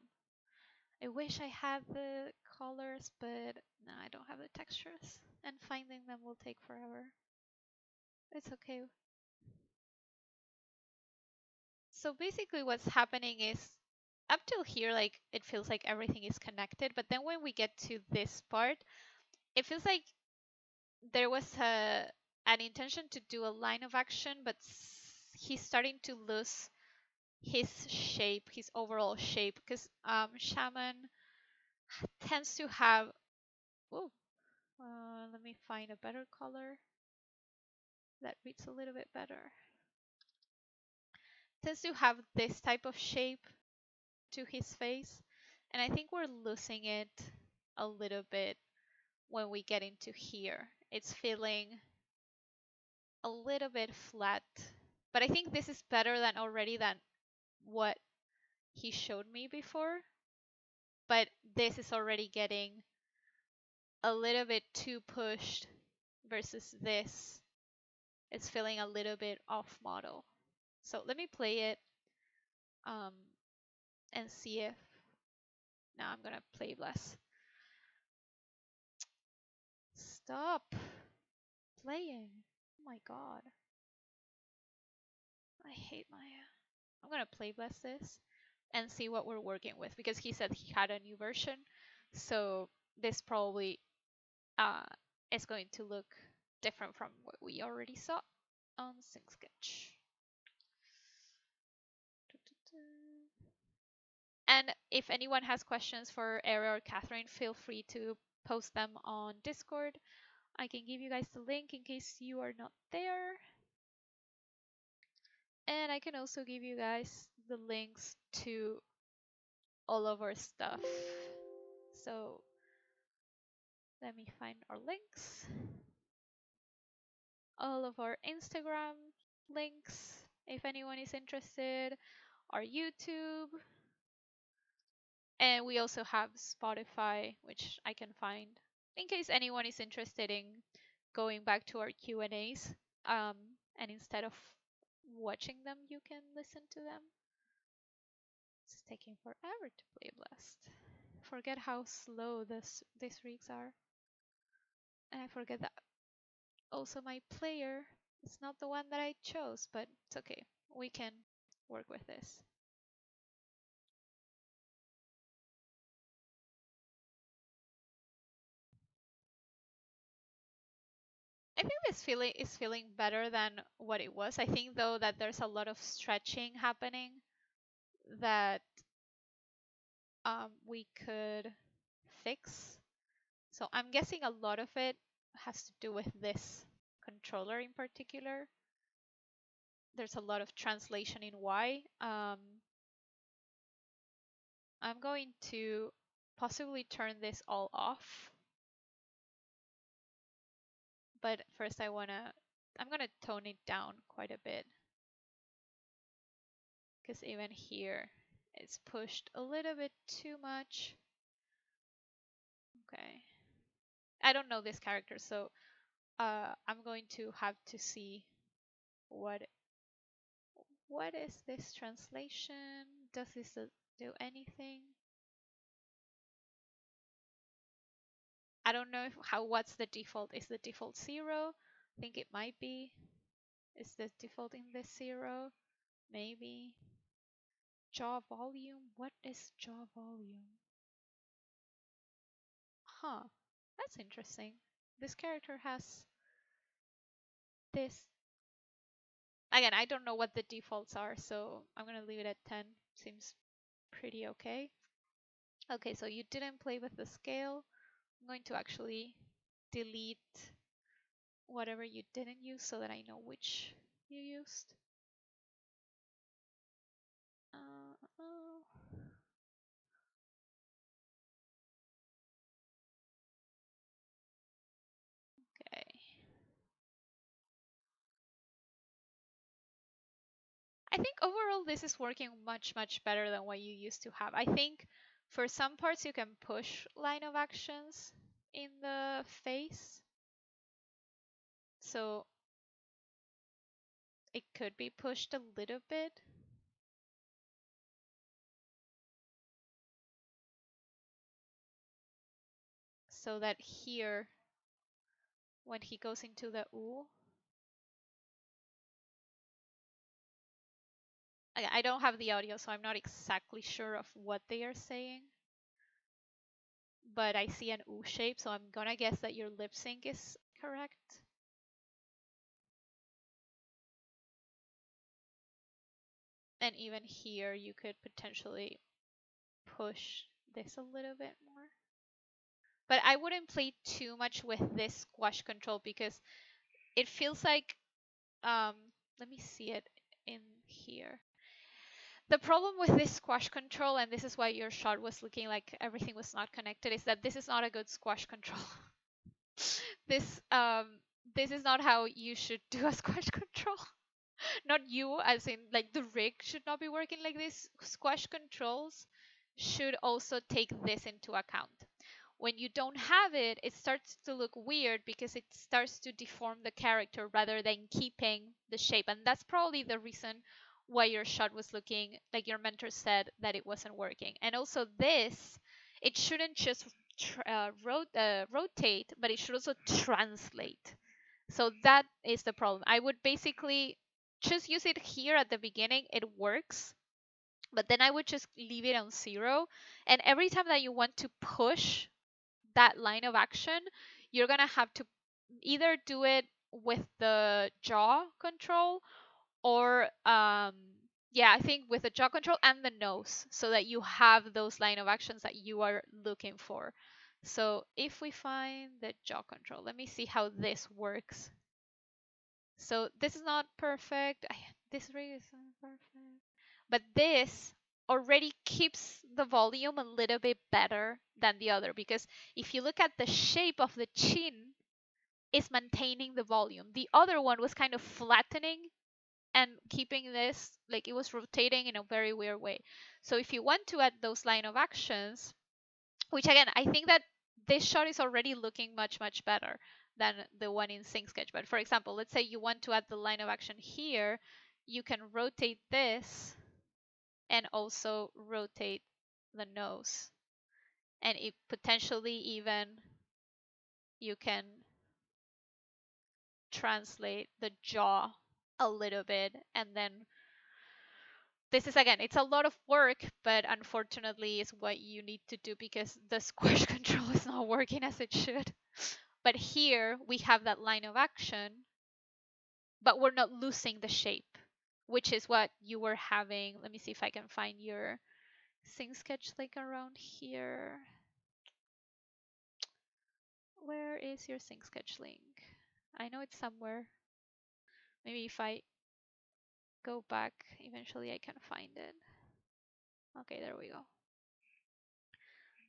I wish I had the colors, but no, I don't have the textures, and finding them will take forever. It's okay. So basically what's happening is up till here, like it feels like everything is connected, but then when we get to this part, it feels like there was an intention to do a line of action, but he's starting to lose his shape, his overall shape, because Shaman tends to have. Oh, let me find a better color that reads a little bit better. Tends to have this type of shape to his face, and I think we're losing it a little bit when we get into here. It's feeling a little bit flat, but I think this is better than already than what he showed me before. But this is already getting a little bit too pushed versus this. It's feeling a little bit off model. So let me play it um, and see if. Now I'm gonna play less. Stop playing. Oh my god. I hate my. I'm gonna play bless this and see what we're working with because he said he had a new version. So this probably uh, is going to look different from what we already saw on SyncSketch. And if anyone has questions for Ari or Catherine, feel free to post them on Discord. I can give you guys the link in case you are not there. And I can also give you guys the links to all of our stuff. So let me find our links. All of our Instagram links if anyone is interested, our YouTube, and we also have Spotify, which I can find in case anyone is interested in going back to our Q&As. And instead of watching them, you can listen to them. It's taking forever to play Blast. Forget how slow these rigs are. And I forget that also my player is not the one that I chose, but it's okay. We can work with this. I think this feeling is feeling better than what it was. I think though that there's a lot of stretching happening that we could fix. So I'm guessing a lot of it has to do with this controller in particular. There's a lot of translation in why. I'm going to possibly turn this all off. But first I'm gonna tone it down quite a bit. Because even here, it's pushed a little bit too much. Okay. I don't know this character, so I'm going to have to see what is this translation? Does this do anything? I don't know what's the default. Is the default 0? I think it might be. Is the default in this 0? Maybe. Jaw volume? What is jaw volume? Huh. That's interesting. This character has this. Again, I don't know what the defaults are, so I'm gonna leave it at 10. Seems pretty okay. Okay, so you didn't play with the scale. I'm going to actually delete whatever you didn't use so that I know which you used. Okay. I think overall this is working much, much better than what you used to have. I think for some parts you can push line of actions in the face. So it could be pushed a little bit. So that here, when he goes into the ooh, I don't have the audio, so I'm not exactly sure of what they are saying. But I see an ooh shape, so I'm gonna guess that your lip sync is correct. And even here, you could potentially push this a little bit more. But I wouldn't play too much with this squash control because it feels like, let me see it in here. The problem with this squash control, and this is why your shot was looking like everything was not connected, is that this is not a good squash control. this this is not how you should do a squash control. Not you, as in like the rig should not be working like this. Squash controls should also take this into account. When you don't have it, it starts to look weird because it starts to deform the character rather than keeping the shape. And that's probably the reason why your shot was looking like your mentor said that it wasn't working. And also this, it shouldn't just rotate, but it should also translate. So that is the problem. I would basically just use it here at the beginning. It works. But then I would just leave it on 0. And every time that you want to push that line of action, you're going to have to either do it with the jaw control or yeah, I think with the jaw control and the nose so that you have those line of actions that you are looking for. So if we find the jaw control, let me see how this works. So this is not perfect. This rig is not perfect. But this already keeps the volume a little bit better than the other because if you look at the shape of the chin, it's maintaining the volume. The other one was kind of flattening and keeping this like it was rotating in a very weird way. So if you want to add those line of actions, which again, I think that this shot is already looking much better than the one in Sync Sketch. But for example, let's say you want to add the line of action here, you can rotate this and also rotate the nose. And it potentially even you can translate the jaw a little bit. And then this is again, it's a lot of work, but unfortunately is what you need to do because the squash control is not working as it should. But here we have that line of action, but we're not losing the shape, which is what you were having. Let me see if I can find your Sync Sketch like around here. Where is your Sync Sketch link? I know it's somewhere. Maybe if I go back, eventually I can find it. Okay, there we go.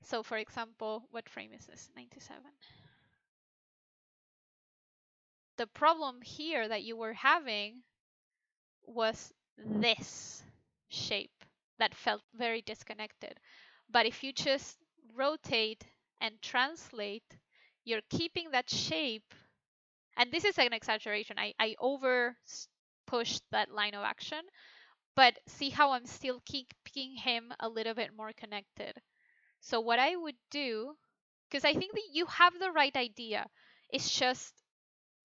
So for example, what frame is this? 97. The problem here that you were having was this shape that felt very disconnected. But if you just rotate and translate, you're keeping that shape. And this is an exaggeration. I over pushed that line of action, but see how I'm still keeping him a little bit more connected. So what I would do, because I think that you have the right idea, it's just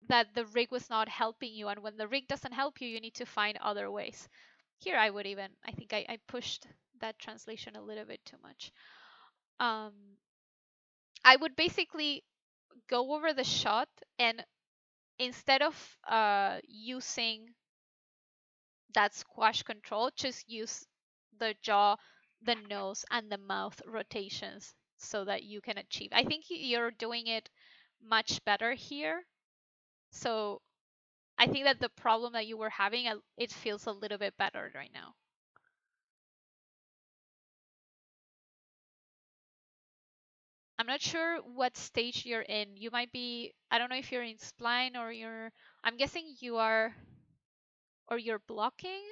that the rig was not helping you. And when the rig doesn't help you, you need to find other ways. Here I would even, I think I pushed that translation a little bit too much. I would basically go over the shot and instead of using that squash control, just use the jaw, the nose, and the mouth rotations so that you can achieve. I think you're doing it much better here. So I think that the problem that you were having, it feels a little bit better right now. I'm not sure what stage you're in. You might be, I don't know if you're in spline or I'm guessing you are, or you're blocking.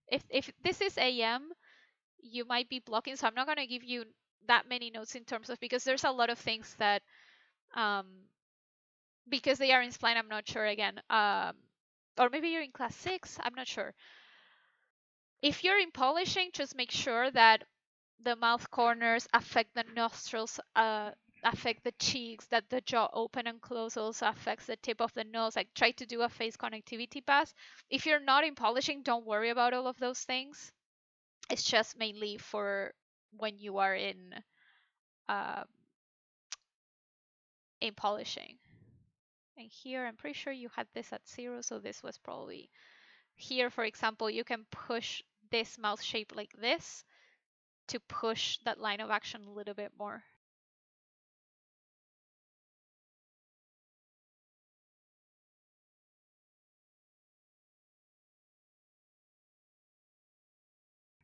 If this is AM, you might be blocking. So I'm not going to give you that many notes in terms of, because there's a lot of things that, because they are in spline, I'm not sure again. Or maybe you're in class 6, I'm not sure. If you're in polishing, just make sure that the mouth corners affect the nostrils, affect the cheeks, that the jaw open and close also affects the tip of the nose. Like try to do a face connectivity pass. If you're not in polishing, don't worry about all of those things. It's just mainly for when you are uh, in polishing. And here, I'm pretty sure you had this at 0, so this was probably here. For example, you can push this mouth shape like this to push that line of action a little bit more.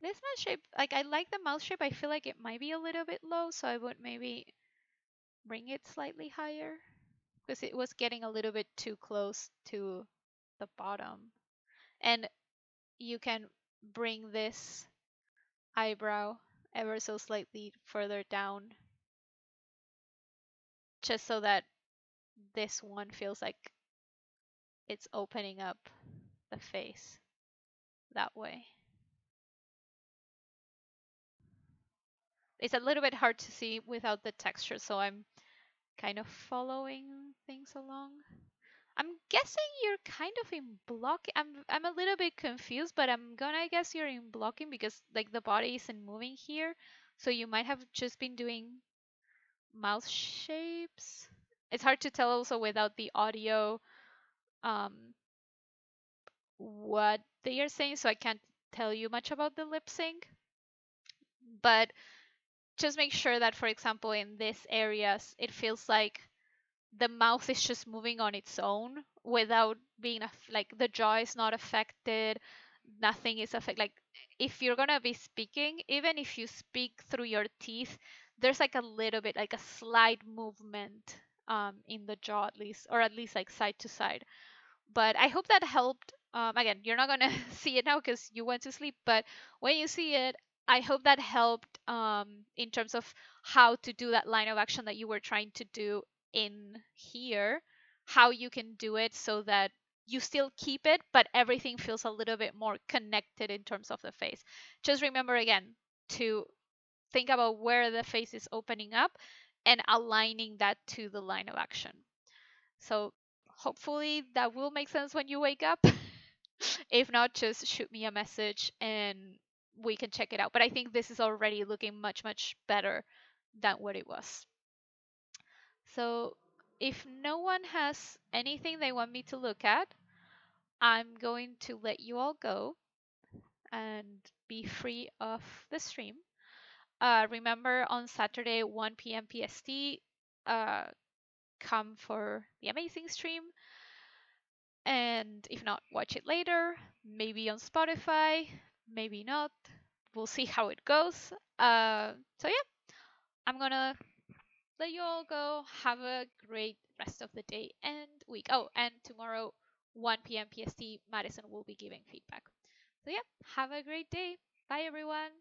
This mouth shape, like I like the mouth shape. I feel like it might be a little bit low, so I would maybe bring it slightly higher because it was getting a little bit too close to the bottom. And you can bring this eyebrow ever so slightly further down just so that this one feels like it's opening up the face that way. It's a little bit hard to see without the texture, so I'm kind of following things along. I'm guessing you're kind of in block. I'm a little bit confused, but I'm gonna guess you're in blocking because like the body isn't moving here. So you might have just been doing mouth shapes. It's hard to tell also without the audio what they are saying, so I can't tell you much about the lip sync. But just make sure that, for example, in these areas, it feels like the mouth is just moving on its own without being like the jaw is not affected, nothing is affected. Like if you're gonna be speaking, even if you speak through your teeth, there's like a little bit like a slight movement in the jaw at least, or at least like side to side. But I hope that helped Again, you're not gonna see it now because you went to sleep, but when you see it, I hope that helped in terms of how to do that line of action that you were trying to do in here, how you can do it so that you still keep it, but everything feels a little bit more connected in terms of the face. Just remember again to think about where the face is opening up and aligning that to the line of action. So hopefully that will make sense when you wake up. If not, just shoot me a message and we can check it out. But I think this is already looking much, much better than what it was. So if no one has anything they want me to look at, I'm going to let you all go and be free of the stream. Remember on Saturday, 1 p.m. PST, uh, come for the amazing stream. And if not, watch it later, maybe on Spotify, maybe not. We'll see how it goes. So yeah, I'm gonna let you all go. Have a great rest of the day and week. Oh, and tomorrow, 1 p.m. PST, Madison will be giving feedback. So yeah, have a great day. Bye everyone.